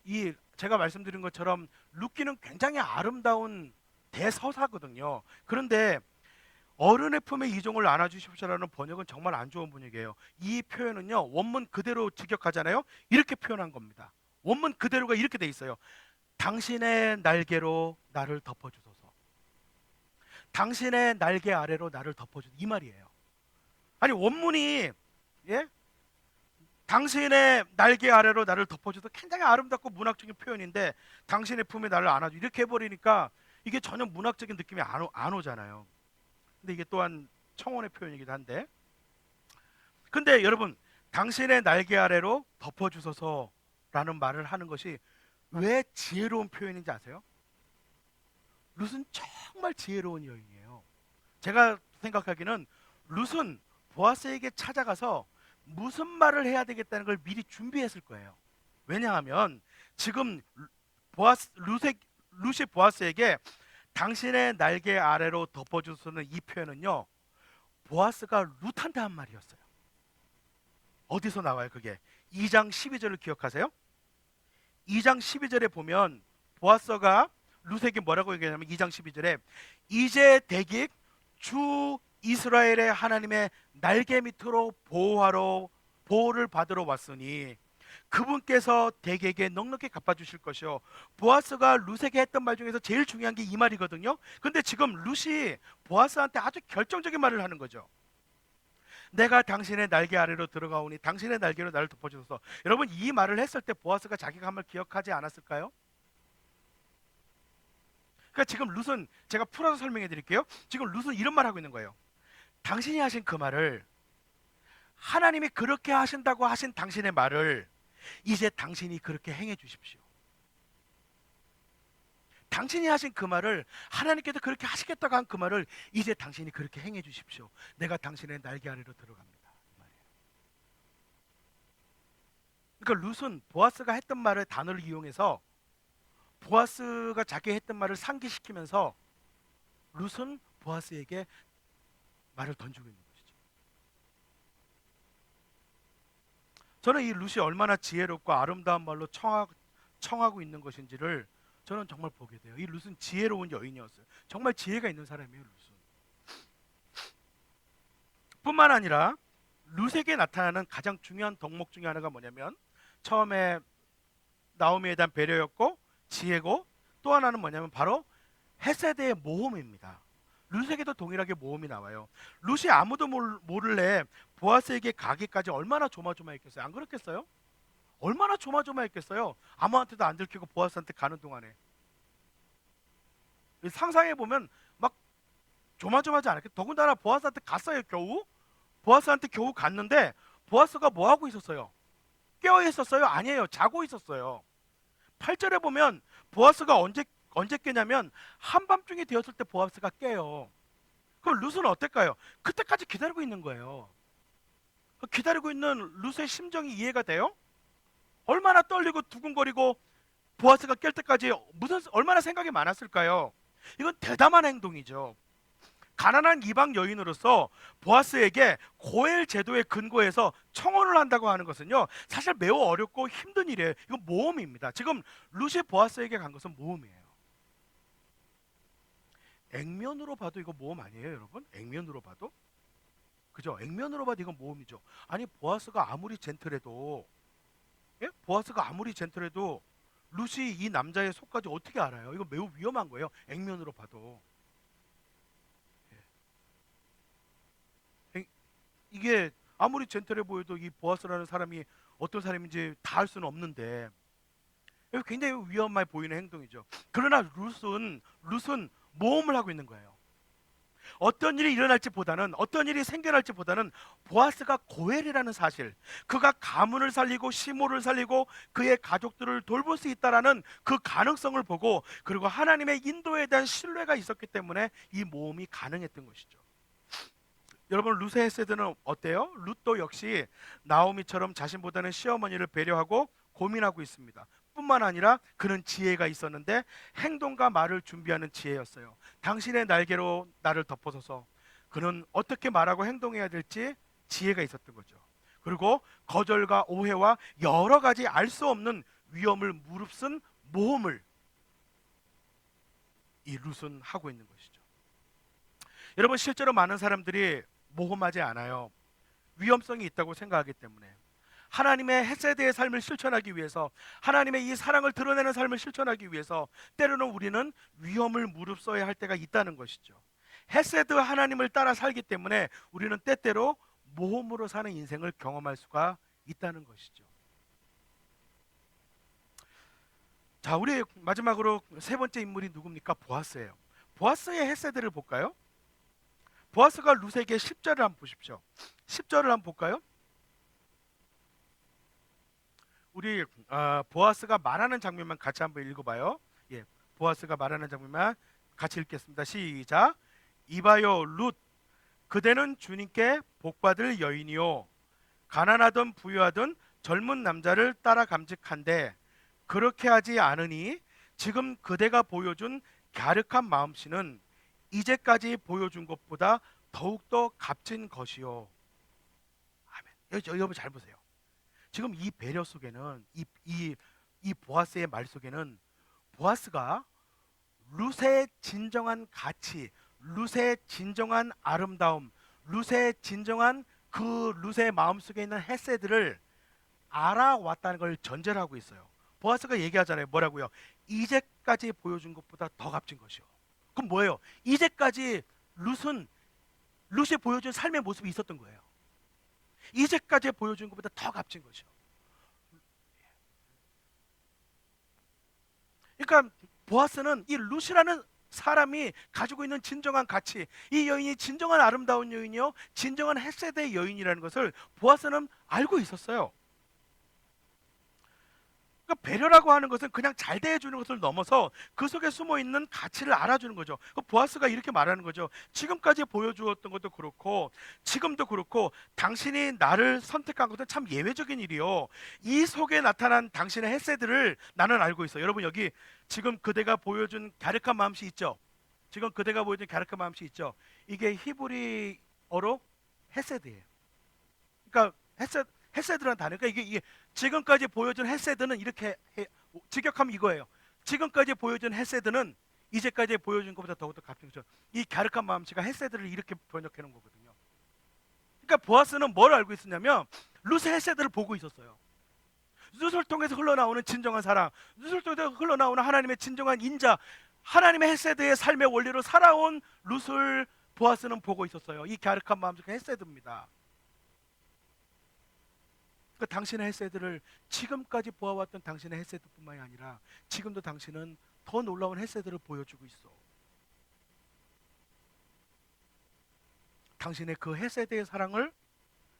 이 제가 말씀드린 것처럼 룻기는 굉장히 아름다운 대서사거든요. 그런데 어른의 품에 이 종을 안아 주십시오라는 번역은 정말 안 좋은 번역이에요. 이 표현은요, 원문 그대로 직역하잖아요. 이렇게 표현한 겁니다. 원문 그대로가 이렇게 돼 있어요. 당신의 날개로 나를 덮어주소서. 당신의 날개 아래로 나를 덮어주소서. 이 말이에요. 아니 원문이, 예? 당신의 날개 아래로 나를 덮어줘도 굉장히 아름답고 문학적인 표현인데, 당신의 품에 나를 안아줘 이렇게 해버리니까 이게 전혀 문학적인 느낌이 안 오잖아요. 근데 이게 또한 청혼의 표현이기도 한데, 근데 여러분, 당신의 날개 아래로 덮어주소서라는 말을 하는 것이 왜 지혜로운 표현인지 아세요? 룻은 정말 지혜로운 여인이에요. 제가 생각하기는 룻은 보아스에게 찾아가서 무슨 말을 해야 되겠다는 걸 미리 준비했을 거예요. 왜냐하면 지금 룻이 보아스에게 당신의 날개 아래로 덮어주소서는 이 표현은요, 보아스가 룻한테 한 말이었어요. 어디서 나와요 그게? 2장 12절을 기억하세요? 2장 12절에 보면 보아스가 룻에게 뭐라고 얘기하냐면, 2장 12절에 이제 대깃 주 이스라엘의 하나님의 날개 밑으로 보호를 받으러 왔으니 그분께서 대개에게 넉넉히 갚아주실 것이요. 보아스가 룻에게 했던 말 중에서 제일 중요한 게 이 말이거든요. 근데 지금 룻이 보아스한테 아주 결정적인 말을 하는 거죠. 내가 당신의 날개 아래로 들어가오니 당신의 날개로 나를 덮어주소서. 여러분, 이 말을 했을 때 보아스가 자기가 한 말 기억하지 않았을까요? 그러니까 지금 룻은, 제가 풀어서 설명해 드릴게요. 지금 룻은 이런 말 하고 있는 거예요. 당신이 하신 그 말을, 하나님이 그렇게 하신다고 하신 당신의 말을 이제 당신이 그렇게 행해 주십시오. 당신이 하신 그 말을, 하나님께서 그렇게 하시겠다고 한 그 말을 이제 당신이 그렇게 행해 주십시오. 내가 당신의 날개 아래로 들어갑니다. 그러니까 룻은 보아스가 했던 말의 단어를 이용해서 보아스가 자기 했던 말을 상기시키면서 룻은 보아스에게 말을 던지고 있는 것이죠. 저는 이 룻이 얼마나 지혜롭고 아름다운 말로 청하고 있는 것인지를 저는 정말 보게 돼요. 이 룻은 지혜로운 여인이었어요. 정말 지혜가 있는 사람이에요, 룻은. 뿐만 아니라 룻에게 나타나는 가장 중요한 덕목 중에 하나가 뭐냐면, 처음에 나오미에 대한 배려였고 지혜고, 또 하나는 뭐냐면 바로 헤세드의 모험입니다. 룻에게도 동일하게 모험이 나와요. 룻이 아무도 모를래 보아스에게 가기까지 얼마나 조마조마했겠어요? 안 그렇겠어요? 얼마나 조마조마했겠어요? 아무한테도 안 들키고 보아스한테 가는 동안에. 상상해 보면 막 조마조마하지 않았겠어요? 더군다나 보아스한테 갔어요. 겨우 보아스한테 겨우 갔는데, 보아스가 뭐 하고 있었어요? 깨어 있었어요? 아니에요. 자고 있었어요. 8절에 보면 보아스가 언제 깨냐면 한밤중이 되었을 때 보아스가 깨요. 그럼 룻은 어떨까요? 그때까지 기다리고 있는 거예요. 기다리고 있는 룻의 심정이 이해가 돼요? 얼마나 떨리고 두근거리고 보아스가 깰 때까지 얼마나 생각이 많았을까요? 이건 대담한 행동이죠. 가난한 이방 여인으로서 보아스에게 고엘 제도에 근거해서 청혼을 한다고 하는 것은요, 사실 매우 어렵고 힘든 일이에요. 이건 모험입니다. 지금 룻이 보아스에게 간 것은 모험이에요. 액면으로 봐도 이거 모험 아니에요, 여러분? 액면으로 봐도? 그죠? 액면으로 봐도 이건 모험이죠. 아니, 보아스가 아무리 젠틀해도, 예? 보아스가 아무리 젠틀해도 룻이 이 남자의 속까지 어떻게 알아요? 이거 매우 위험한 거예요, 액면으로 봐도. 이게 아무리 젠틀해 보여도 이 보아스라는 사람이 어떤 사람인지 다 알 수는 없는데, 이거 굉장히 위험해 보이는 행동이죠. 그러나 룻은 모험을 하고 있는 거예요. 어떤 일이 일어날지보다는, 어떤 일이 생겨날지보다는 보아스가 고엘이라는 사실, 그가 가문을 살리고 시모를 살리고 그의 가족들을 돌볼 수 있다라는 그 가능성을 보고, 그리고 하나님의 인도에 대한 신뢰가 있었기 때문에 이 모험이 가능했던 것이죠. 여러분, 룻의 헤세드는 어때요? 룻도 역시 나오미처럼 자신보다는 시어머니를 배려하고 고민하고 있습니다. 뿐만 아니라 그는 지혜가 있었는데 행동과 말을 준비하는 지혜였어요. 당신의 날개로 나를 덮어서서 그는 어떻게 말하고 행동해야 될지 지혜가 있었던 거죠. 그리고 거절과 오해와 여러 가지 알 수 없는 위험을 무릅쓴 모험을 이 룻은 하고 있는 것이죠. 여러분, 실제로 많은 사람들이 모험하지 않아요. 위험성이 있다고 생각하기 때문에. 하나님의 헤세드의 삶을 실천하기 위해서, 하나님의 이 사랑을 드러내는 삶을 실천하기 위해서 때로는 우리는 위험을 무릅써야 할 때가 있다는 것이죠. 헤세드 하나님을 따라 살기 때문에 우리는 때때로 모험으로 사는 인생을 경험할 수가 있다는 것이죠. 자, 우리 마지막으로 세 번째 인물이 누굽니까? 보아스예요. 보아스의 헤세드를 볼까요? 보아스가 룻에게 10절을 한번 보십시오. 10절을 한번 볼까요? 우리 보아스가 말하는 장면만 같이 한번 읽어봐요. 예, 보아스가 말하는 장면만 같이 읽겠습니다. 시작. 이봐요 룻, 그대는 주님께 복받을 여인이요 가난하든 부유하든 젊은 남자를 따라 감직한데 그렇게 하지 않으니 지금 그대가 보여준 갸륵한 마음씨는 이제까지 보여준 것보다 더욱더 값진 것이요. 아멘. 여러분 잘 보세요. 지금 이 배려 속에는 이 보아스의 말 속에는 보아스가 룻의 진정한 가치, 룻의 진정한 아름다움, 룻의 진정한 그 룻의 마음속에 있는 헤세드를 알아왔다는 걸 전제를 하고 있어요. 보아스가 얘기하잖아요. 뭐라고요? 이제까지 보여준 것보다 더 값진 것이요. 그럼 뭐예요? 이제까지 룻이 보여준 삶의 모습이 있었던 거예요. 이제까지 보여준 것보다 더 값진 것이요. 그러니까 보아스는 이 룻이라는 사람이 가지고 있는 진정한 가치, 이 여인이 진정한 아름다운 여인이요, 진정한 헤세드의 여인이라는 것을 보아스는 알고 있었어요. 그러니까 배려라고 하는 것은 그냥 잘 대해주는 것을 넘어서 그 속에 숨어 있는 가치를 알아주는 거죠. 보아스가 이렇게 말하는 거죠. 지금까지 보여주었던 것도 그렇고 지금도 그렇고 당신이 나를 선택한 것은 참 예외적인 일이요. 이 속에 나타난 당신의 헤세드를 나는 알고 있어. 여러분, 여기 지금 그대가 보여준 갸륵한 마음씨 있죠. 지금 그대가 보여준 갸륵한 마음씨 있죠. 이게 히브리어로 헤세드예요. 그러니까 헤세드라는 단어. 그러니까 이게 지금까지 보여준 헤세드는 이렇게 직역하면 이거예요. 지금까지 보여준 헤세드는 이제까지 보여준 것보다 더욱더 값진 거죠. 이 갸륵한 마음씨가 헤세드를 이렇게 번역해 놓은 거거든요. 그러니까 보아스는 뭘 알고 있었냐면 룻의 헤세드를 보고 있었어요. 룻을 통해서 흘러나오는 진정한 사랑, 룻을 통해서 흘러나오는 하나님의 진정한 인자, 하나님의 헤세드의 삶의 원리로 살아온 룻을 보아스는 보고 있었어요. 이 갸륵한 마음씨가 헤세드입니다. 그 당신의 헤세드를 지금까지 보아왔던 당신의 헤세드뿐만이 아니라 지금도 당신은 더 놀라운 헤세드를 보여주고 있어. 당신의 그 헤세드의 사랑을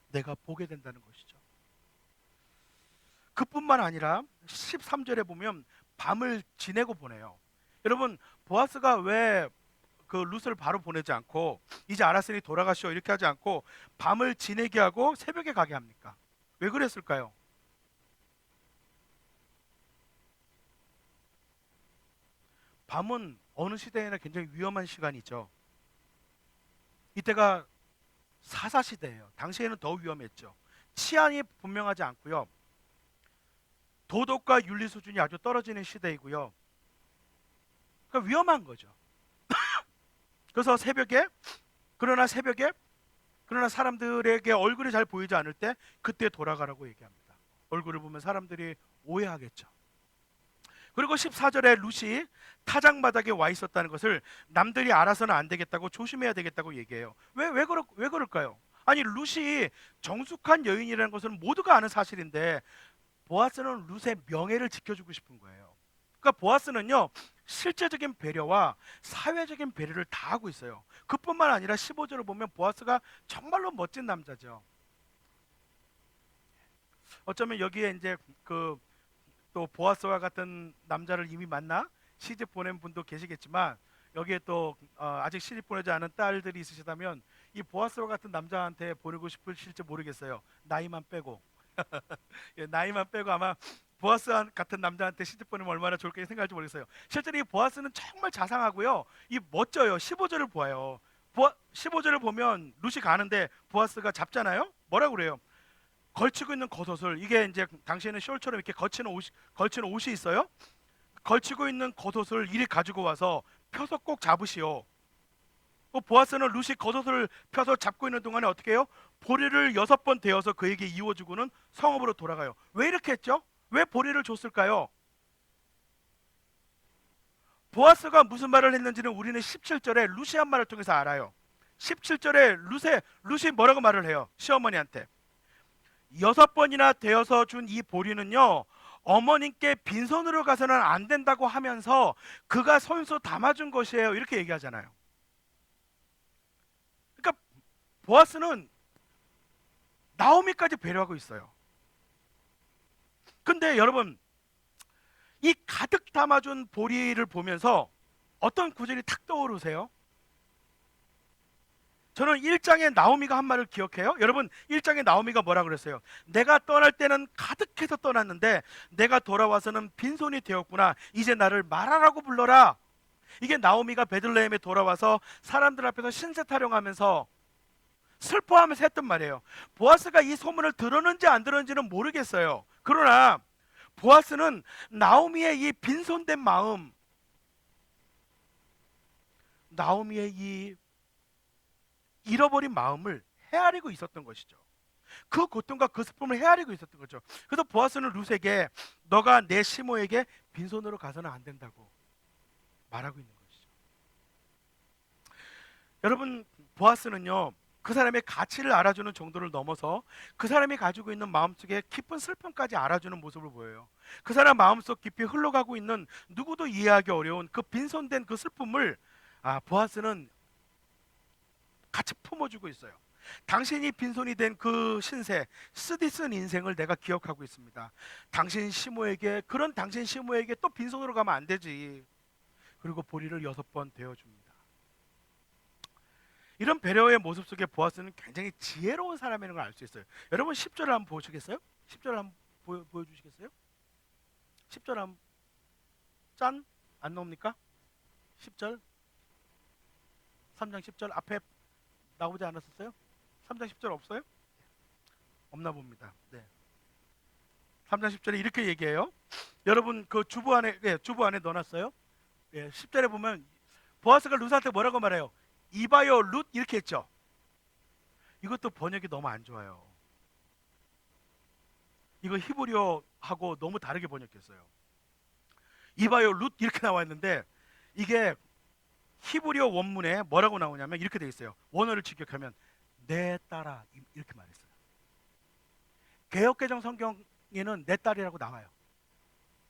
내가 보게 된다는 것이죠. 그뿐만 아니라 13절에 보면 밤을 지내고 보내요. 여러분, 보아스가 왜 그 룻을 바로 보내지 않고 이제 알았으니 돌아가시오 이렇게 하지 않고 밤을 지내게 하고 새벽에 가게 합니까? 왜 그랬을까요? 밤은 어느 시대에나 굉장히 위험한 시간이죠. 이때가 사사시대예요. 당시에는 더 위험했죠. 치안이 분명하지 않고요. 도덕과 윤리 수준이 아주 떨어지는 시대이고요. 그러니까 위험한 거죠. 그래서 그러나 사람들에게 얼굴이 잘 보이지 않을 때 그때 돌아가라고 얘기합니다. 얼굴을 보면 사람들이 오해하겠죠. 그리고 14절에 룻이 타작마당에 와 있었다는 것을 남들이 알아서는 안 되겠다고 조심해야 되겠다고 얘기해요. 왜 그럴까요? 아니, 룻이 정숙한 여인이라는 것은 모두가 아는 사실인데 보아스는 룻의 명예를 지켜주고 싶은 거예요. 그러니까 보아스는요, 실제적인 배려와 사회적인 배려를 다 하고 있어요. 그뿐만 아니라 15절을 보면 보아스가 정말로 멋진 남자죠. 어쩌면 여기에 이제 또 보아스와 같은 남자를 이미 만나 시집 보낸 분도 계시겠지만 여기에 또 아직 시집 보내지 않은 딸들이 있으시다면 이 보아스와 같은 남자한테 보내고 싶으실지 모르겠어요. 나이만 빼고. 예, 나이만 빼고 아마 보아스 같은 남자한테 시집 보내면 얼마나 좋을까 생각할지 모르겠어요. 실제로 이 보아스는 정말 자상하고요. 이 멋져요. 15절을 보아요. 15절을 보면 룻이 가는데 보아스가 잡잖아요. 뭐라고 그래요? 걸치고 있는 겉옷을, 이게 이제 당시에는 숄처럼 이렇게 걸치는 옷이 있어요. 걸치고 있는 겉옷을 이리 가지고 와서 펴서 꼭 잡으시오. 보아스는 룻이 겉옷을 펴서 잡고 있는 동안에 어떻게 해요? 보리를 6번 대어서 그에게 이어주고는 성읍으로 돌아가요. 왜 이렇게 했죠? 왜 보리를 줬을까요? 보아스가 무슨 말을 했는지는 우리는 17절에 룻이 한 말을 통해서 알아요. 17절에 룻이 뭐라고 말을 해요? 시어머니한테 6번이나 되어서 준 이 보리는요, 어머님께 빈손으로 가서는 안 된다고 하면서 그가 손수 담아준 것이에요. 이렇게 얘기하잖아요. 그러니까 보아스는 나오미까지 배려하고 있어요. 근데 여러분, 이 가득 담아준 보리를 보면서 어떤 구절이 탁 떠오르세요? 저는 1장에 나오미가 한 말을 기억해요. 여러분, 1장에 나오미가 뭐라 그랬어요? 내가 떠날 때는 가득해서 떠났는데 내가 돌아와서는 빈손이 되었구나. 이제 나를 마라라고 불러라. 이게 나오미가 베들레헴에 돌아와서 사람들 앞에서 신세 타령하면서 슬퍼하면서 했던 말이에요. 보아스가 이 소문을 들었는지 안 들었는지는 모르겠어요. 그러나 보아스는 나오미의 이 빈손된 마음, 나오미의 이 잃어버린 마음을 헤아리고 있었던 것이죠. 그 고통과 그 슬픔을 헤아리고 있었던 거죠. 그래서 보아스는 룻에게 너가 내 시모에게 빈손으로 가서는 안 된다고 말하고 있는 것이죠. 여러분, 보아스는요, 그 사람의 가치를 알아주는 정도를 넘어서 그 사람이 가지고 있는 마음속에 깊은 슬픔까지 알아주는 모습을 보여요. 그 사람 마음속 깊이 흘러가고 있는 누구도 이해하기 어려운 그 빈손된 그 슬픔을 보아스는 같이 품어주고 있어요. 당신이 빈손이 된 그 신세, 쓰디쓴 인생을 내가 기억하고 있습니다. 그런 당신 시모에게 또 빈손으로 가면 안 되지. 그리고 보리를 6번 되어줍니다. 이런 배려의 모습 속에 보아스는 굉장히 지혜로운 사람이라는 걸 알 수 있어요. 여러분 10절을 한번 보시겠어요? 10절 한번 보여주시겠어요? 10절 한번 짠? 안 나옵니까? 10절 3장 10절 앞에 나오지 않았었어요? 3장 10절 없어요? 없나 봅니다. 네. 3장 10절에 이렇게 얘기해요. 여러분 그 주보 안에 넣어놨어요. 10절에 보면 보아스가 룻한테 뭐라고 말해요? 이봐요 룻 이렇게 했죠. 이것도 번역이 너무 안 좋아요. 이거 히브리어하고 너무 다르게 번역했어요. 이봐요 룻 이렇게 나와 있는데 이게 히브리어 원문에 뭐라고 나오냐면 이렇게 돼 있어요. 원어를 직역하면 내 딸아 이렇게 말했어요. 개역개정 성경에는 내 딸이라고 나와요.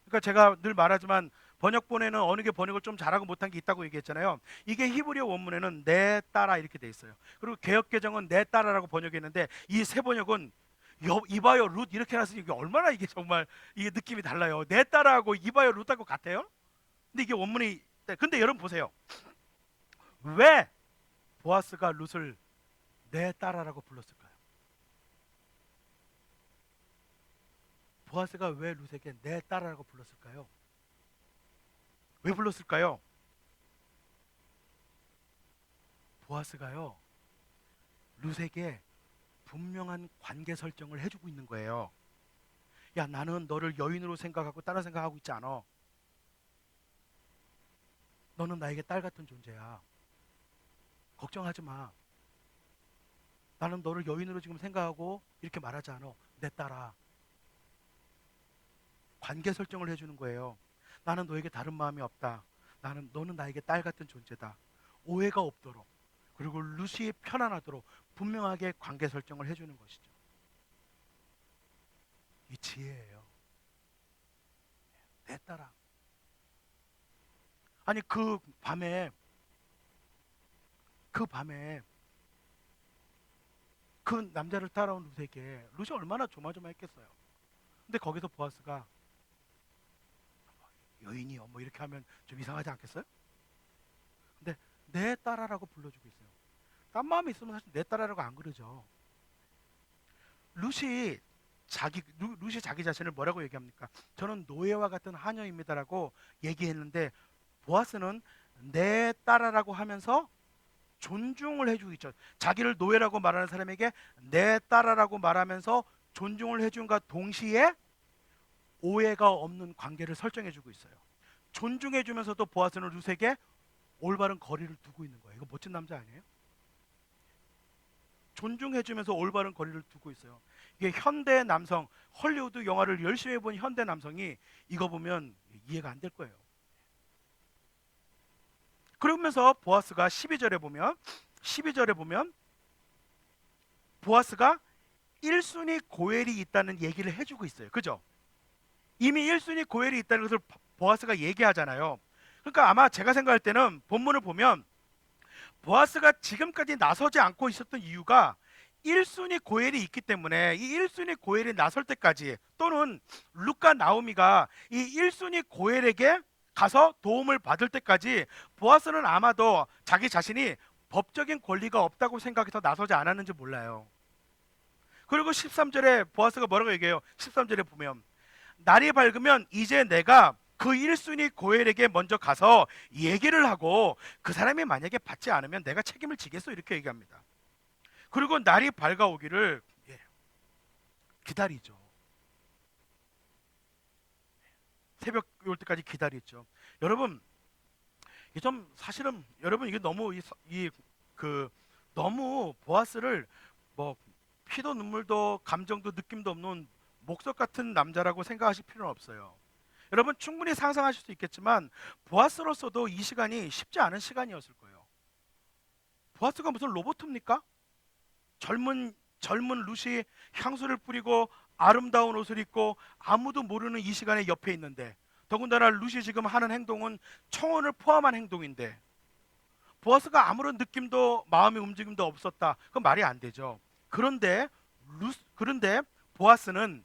그러니까 제가 늘 말하지만 번역본에는 어느 게 번역을 좀 잘하고 못한 게 있다고 얘기했잖아요. 이게 히브리어 원문에는 내 딸아 이렇게 돼 있어요. 그리고 개역개정은 내 딸아라고 번역했는데 이 세 번역은 이봐요 룻 이렇게 해놨으니 이게 얼마나 이게 정말 이게 느낌이 달라요. 내 딸하고 이봐요 룻하고 같아요. 근데 이게 원문이 근데 여러분 보세요. 왜 보아스가 룻을 내 딸아라고 불렀을까요? 보아스가 왜 룻에게 내 딸아라고 불렀을까요? 왜 불렀을까요? 보아스가요 룻에게 분명한 관계 설정을 해주고 있는 거예요. 야, 나는 너를 여인으로 생각하고 다른 생각하고 있지 않아. 너는 나에게 딸 같은 존재야. 걱정하지 마. 나는 너를 여인으로 지금 생각하고 이렇게 말하지 않아. 내 딸아. 관계 설정을 해주는 거예요. 나는 너에게 다른 마음이 없다. 너는 나에게 딸 같은 존재다. 오해가 없도록 그리고 룻이 편안하도록 분명하게 관계 설정을 해주는 것이죠. 이 지혜예요. 내 딸아. 아니 그 밤에 그 남자를 따라온 룻에게 룻이 얼마나 조마조마했겠어요. 근데 거기서 보아스가 여인이요 뭐 이렇게 하면 좀 이상하지 않겠어요? 근데 내 딸아라고 불러주고 있어요. 딴 마음이 있으면 사실 내 딸아라고 안 그러죠. 룻이 룻이 자기 자신을 뭐라고 얘기합니까? 저는 노예와 같은 하녀입니다라고 얘기했는데 보아스는 내 딸아라고 하면서 존중을 해주고 있죠. 자기를 노예라고 말하는 사람에게 내 딸아라고 말하면서 존중을 해준과 동시에 오해가 없는 관계를 설정해주고 있어요. 존중해주면서도 보아스는 룻에게 올바른 거리를 두고 있는 거예요. 이거 멋진 남자 아니에요? 존중해주면서 올바른 거리를 두고 있어요. 이게 현대 남성, 헐리우드 영화를 열심히 본 현대 남성이 이거 보면 이해가 안 될 거예요. 그러면서 보아스가 12절에 보면 보아스가 1순위 고엘이 있다는 얘기를 해주고 있어요. 그죠? 이미 1순위 고엘이 있다는 것을 보아스가 얘기하잖아요. 그러니까 아마 제가 생각할 때는 본문을 보면 보아스가 지금까지 나서지 않고 있었던 이유가 1순위 고엘이 있기 때문에 이 1순위 고엘이 나설 때까지 또는 룻과 나오미가 이 1순위 고엘에게 가서 도움을 받을 때까지 보아스는 아마도 자기 자신이 법적인 권리가 없다고 생각해서 나서지 않았는지 몰라요. 그리고 13절에 보아스가 뭐라고 얘기해요? 13절에 보면 날이 밝으면 이제 내가 그 1순위 고엘에게 먼저 가서 얘기를 하고 그 사람이 만약에 받지 않으면 내가 책임을 지겠어 이렇게 얘기합니다. 그리고 날이 밝아오기를 기다리죠. 새벽 올 때까지 기다리죠. 여러분 이게 좀 사실은 여러분 이게 너무 너무 보아스를 뭐 피도 눈물도 감정도 느낌도 없는 목석 같은 남자라고 생각하실 필요는 없어요. 여러분 충분히 상상하실 수 있겠지만 보아스로서도 이 시간이 쉽지 않은 시간이었을 거예요. 보아스가 무슨 로봇입니까? 젊은 룻이 향수를 뿌리고 아름다운 옷을 입고 아무도 모르는 이 시간에 옆에 있는데 더군다나 룻이 지금 하는 행동은 청혼을 포함한 행동인데 보아스가 아무런 느낌도 마음의 움직임도 없었다. 그건 말이 안 되죠. 그런데 보아스는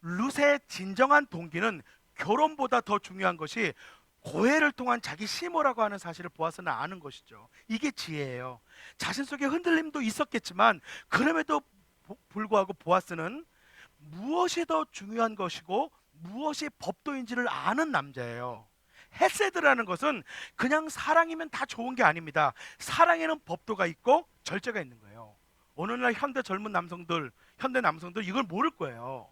룻의 진정한 동기는 결혼보다 더 중요한 것이 고해를 통한 자기 시모라고 하는 사실을 보아스는 아는 것이죠. 이게 지혜예요. 자신 속에 흔들림도 있었겠지만 그럼에도 불구하고 보아스는 무엇이 더 중요한 것이고 무엇이 법도인지를 아는 남자예요. 헤세드라는 것은 그냥 사랑이면 다 좋은 게 아닙니다. 사랑에는 법도가 있고 절제가 있는 거예요. 오늘날 현대 남성들 이걸 모를 거예요.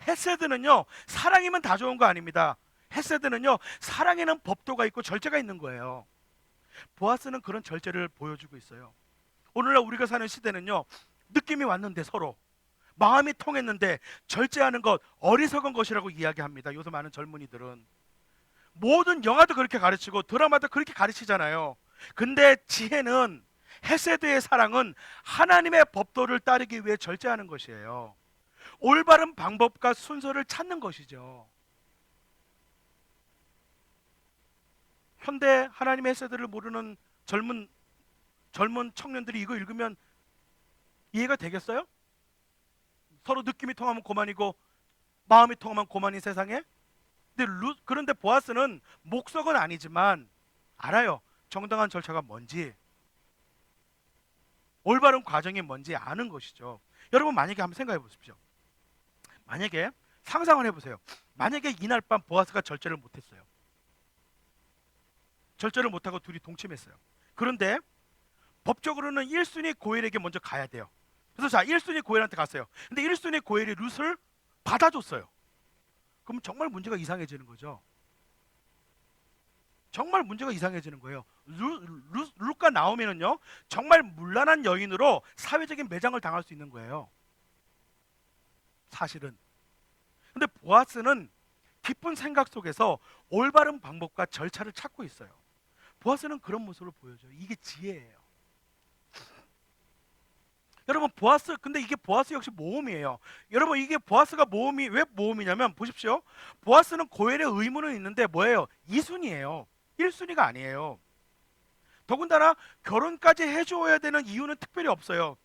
헤세드는요 사랑이면 다 좋은 거 아닙니다. 헤세드는요 사랑에는 법도가 있고 절제가 있는 거예요. 보아스는 그런 절제를 보여주고 있어요. 오늘날 우리가 사는 시대는요 느낌이 왔는데 서로 마음이 통했는데 절제하는 것 어리석은 것이라고 이야기합니다. 요새 많은 젊은이들은 모든 영화도 그렇게 가르치고 드라마도 그렇게 가르치잖아요. 근데 지혜는 헤세드의 사랑은 하나님의 법도를 따르기 위해 절제하는 것이에요. 올바른 방법과 순서를 찾는 것이죠. 현대 하나님의 헤세드를 모르는 젊은 청년들이 이거 읽으면 이해가 되겠어요? 서로 느낌이 통하면 고만이고 마음이 통하면 고만인 세상에. 그런데 보아스는 목석은 아니지만 알아요. 정당한 절차가 뭔지, 올바른 과정이 뭔지 아는 것이죠. 여러분 만약에 한번 생각해 보십시오. 만약에 상상을 해보세요. 만약에 이날 밤 보아스가 절제를 못했어요. 절제를 못하고 둘이 동침했어요. 그런데 법적으로는 1순위 고엘에게 먼저 가야 돼요. 그래서 자 1순위 고엘한테 갔어요. 근데 1순위 고엘이 룻을 받아줬어요. 그럼 정말 문제가 이상해지는 거죠. 정말 문제가 이상해지는 거예요. 룻과 나오미는요 정말 문란한 여인으로 사회적인 매장을 당할 수 있는 거예요. 사실은. 근데 보아스는 깊은 생각 속에서 올바른 방법과 절차를 찾고 있어요. 보아스는 그런 모습을 보여줘요. 이게 지혜예요. 여러분 근데 이게 보아스 역시 모험이에요. 여러분 이게 보아스가 왜 모험이냐면 보십시오. 보아스는 고엘의 의무는 있는데 뭐예요? 2순위예요. 1순위가 아니에요. 더군다나 결혼까지 해줘야 되는 이유는 특별히 없어요.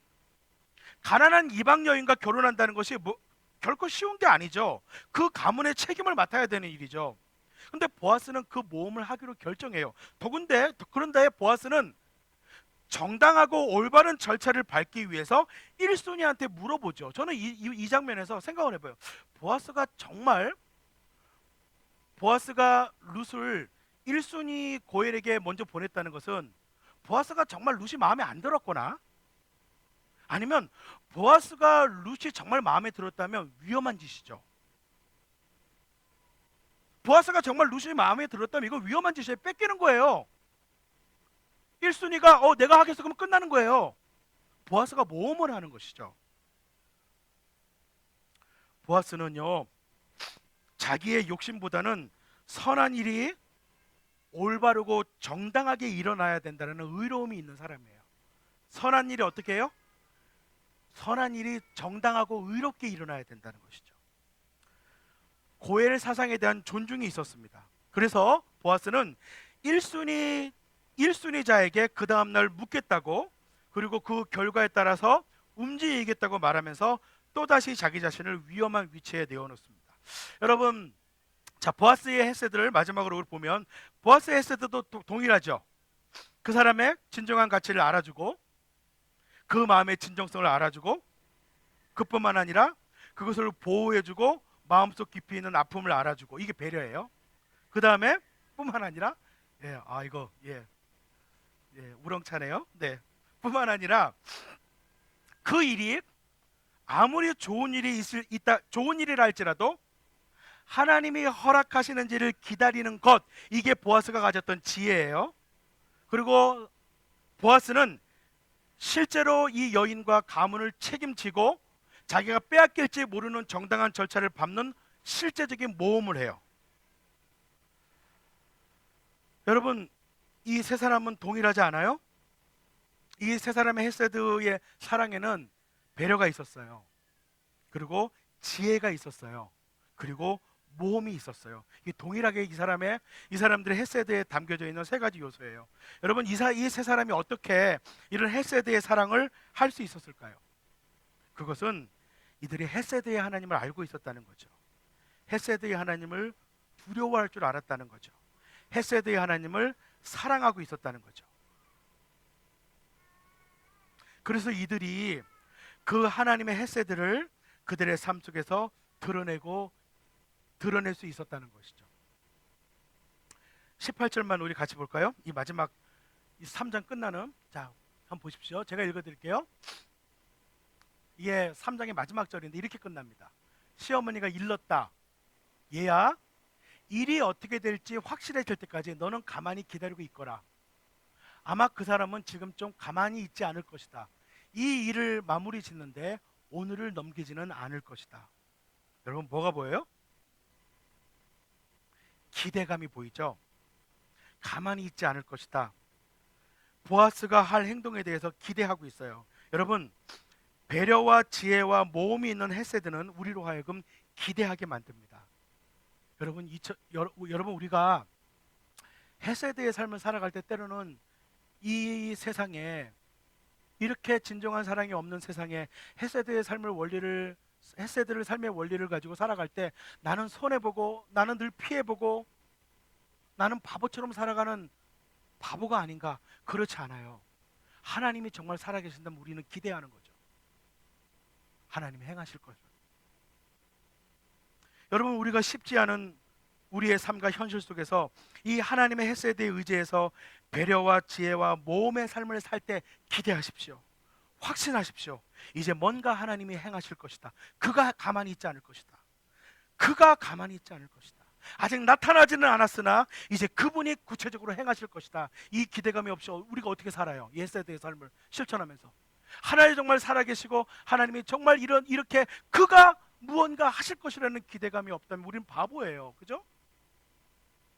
가난한 이방 여인과 결혼한다는 것이 결코 쉬운 게 아니죠. 그 가문의 책임을 맡아야 되는 일이죠. 근데 보아스는 그 모험을 하기로 결정해요. 그런데 보아스는 정당하고 올바른 절차를 밟기 위해서 1순위한테 물어보죠. 저는 이 장면에서 생각을 해봐요. 보아스가 정말 보아스가 룻을 1순위 고엘에게 먼저 보냈다는 것은 보아스가 정말 룻이 마음에 안 들었거나, 아니면 보아스가 룻이 정말 마음에 들었다면 위험한 짓이죠. 보아스가 정말 룻이 마음에 들었다면 이거 위험한 짓이에요. 뺏기는 거예요. 1순위가 내가 하겠어 그러면 끝나는 거예요. 보아스가 모험을 하는 것이죠. 보아스는요, 자기의 욕심보다는 선한 일이 올바르고 정당하게 일어나야 된다는 의로움이 있는 사람이에요. 선한 일이 어떻게 해요? 선한 일이 정당하고 의롭게 일어나야 된다는 것이죠. 고엘 사상에 대한 존중이 있었습니다. 그래서 보아스는 1순위자에게 그 다음날 묻겠다고, 그리고 그 결과에 따라서 움직이겠다고 말하면서 또다시 자기 자신을 위험한 위치에 내어놓습니다. 여러분, 자, 보아스의 헤세드를 마지막으로 보면 보아스의 헤세드도 동일하죠. 그 사람의 진정한 가치를 알아주고 그 마음의 진정성을 알아주고, 그뿐만 아니라 그것을 보호해주고 마음속 깊이 있는 아픔을 알아주고, 이게 배려예요. 그 다음에 뿐만 아니라 이거 우렁차네요. 네, 뿐만 아니라 그 일이 아무리 좋은 일이라 할지라도 하나님이 허락하시는지를 기다리는 것, 이게 보아스가 가졌던 지혜예요. 그리고 보아스는 실제로 이 여인과 가문을 책임지고 자기가 빼앗길지 모르는 정당한 절차를 밟는 실제적인 모험을 해요. 여러분, 이 세 사람은 동일하지 않아요? 이 세 사람의 헤세드의 사랑에는 배려가 있었어요. 그리고 지혜가 있었어요. 그리고 모험이 있었어요. 이 동일하게 이 사람들의 헤세드에 담겨져 있는 세 가지 요소예요. 여러분, 이 세 사람이 어떻게 이런 헤세드의 사랑을 할 수 있었을까요? 그것은 이들이 헤세드의 하나님을 알고 있었다는 거죠. 헤세드의 하나님을 두려워할 줄 알았다는 거죠. 헤세드의 하나님을 사랑하고 있었다는 거죠. 그래서 이들이 그 하나님의 헤세드를 그들의 삶 속에서 드러낼 수 있었다는 것이죠. 18절만 우리 같이 볼까요? 이 마지막 3장 끝나는, 자, 한번 보십시오. 제가 읽어드릴게요. 이게 3장의 마지막 절인데 이렇게 끝납니다. 시어머니가 일렀다. 얘야, 일이 어떻게 될지 확실해질 때까지 너는 가만히 기다리고 있거라. 아마 그 사람은 지금 좀 가만히 있지 않을 것이다. 이 일을 마무리 짓는데 오늘을 넘기지는 않을 것이다. 여러분, 뭐가 보여요? 기대감이 보이죠? 가만히 있지 않을 것이다. 보아스가 할 행동에 대해서 기대하고 있어요. 여러분, 배려와 지혜와 모험이 있는 헤세드는 우리로 하여금 기대하게 만듭니다. 여러분, 우리가 헤세드의 삶을 살아갈 때 때로는 이 세상에, 이렇게 진정한 사랑이 없는 세상에 헤세드의 삶의 원리를 가지고 살아갈 때 나는 손해보고, 나는 늘 피해보고, 나는 바보처럼 살아가는 바보가 아닌가? 그렇지 않아요. 하나님이 정말 살아계신다면 우리는 기대하는 거죠. 하나님이 행하실 것을. 여러분, 우리가 쉽지 않은 우리의 삶과 현실 속에서 이 하나님의 헤세드에 의지해서 배려와 지혜와 모험의 삶을 살 때 기대하십시오. 확신하십시오. 이제 뭔가 하나님이 행하실 것이다. 그가 가만히 있지 않을 것이다. 그가 가만히 있지 않을 것이다. 아직 나타나지는 않았으나 이제 그분이 구체적으로 행하실 것이다. 이 기대감이 없이 우리가 어떻게 살아요? 헤세드의 삶을 실천하면서 하나님이 정말 살아계시고 하나님이 정말 이렇게 그가 무언가 하실 것이라는 기대감이 없다면 우리는 바보예요. 그죠?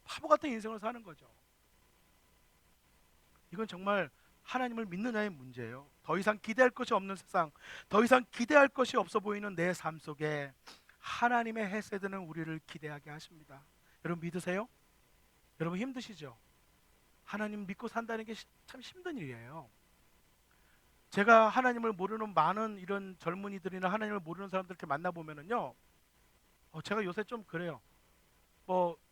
바보 같은 인생을 사는 거죠. 이건 정말 하나님을 믿느냐의 문제예요. 더 이상 기대할 것이 없는 세상, 더 이상 기대할 것이 없어 보이는 내 삶 속에 하나님의 헤세드는 우리를 기대하게 하십니다. 여러분, 믿으세요? 여러분, 힘드시죠? 하나님 믿고 산다는 게 참 힘든 일이에요. 제가 하나님을 모르는 많은 이런 젊은이들이나 하나님을 모르는 사람들 이렇게 만나보면은요, 제가 요새 좀 그래요.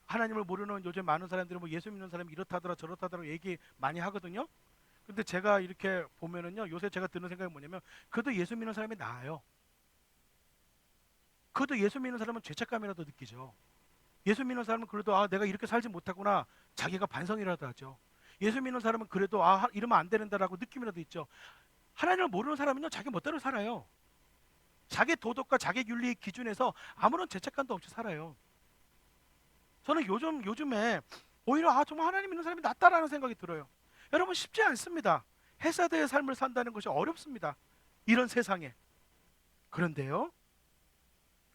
하나님을 모르는 요즘 많은 사람들은 예수 믿는 사람이 이렇다더라 저렇다더라 얘기 많이 하거든요. 근데 제가 이렇게 보면은요, 요새 제가 드는 생각이 뭐냐면, 그래도 예수 믿는 사람이 나아요. 그래도 예수 믿는 사람은 죄책감이라도 느끼죠. 예수 믿는 사람은 그래도 아 내가 이렇게 살지 못하구나 자기가 반성이라도 하죠. 예수 믿는 사람은 그래도 아 이러면 안 되는다라고 느낌이라도 있죠. 하나님을 모르는 사람은요 자기 멋대로 살아요. 자기 도덕과 자기 윤리 기준에서 아무런 죄책감도 없이 살아요. 저는 요즘에 오히려 아 정말 하나님 믿는 사람이 낫다라는 생각이 들어요. 여러분 쉽지 않습니다. 헤세드의 삶을 산다는 것이 어렵습니다. 이런 세상에. 그런데요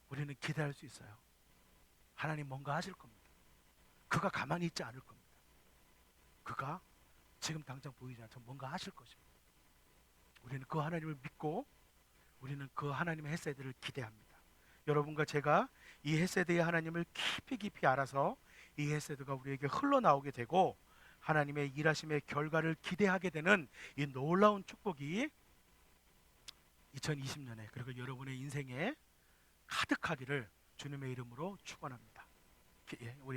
우리는 기대할 수 있어요. 하나님 뭔가 하실 겁니다. 그가 가만히 있지 않을 겁니다. 그가 지금 당장 보이지 않지만 뭔가 하실 것입니다. 우리는 그 하나님을 믿고 우리는 그 하나님의 헤세드를 기대합니다. 여러분과 제가 이 헤세드의 하나님을 깊이 깊이 알아서 이 헤세드가 우리에게 흘러나오게 되고 하나님의 일하심의 결과를 기대하게 되는 이 놀라운 축복이 2020년에 그리고 여러분의 인생에 가득하기를 주님의 이름으로 축원합니다. 우리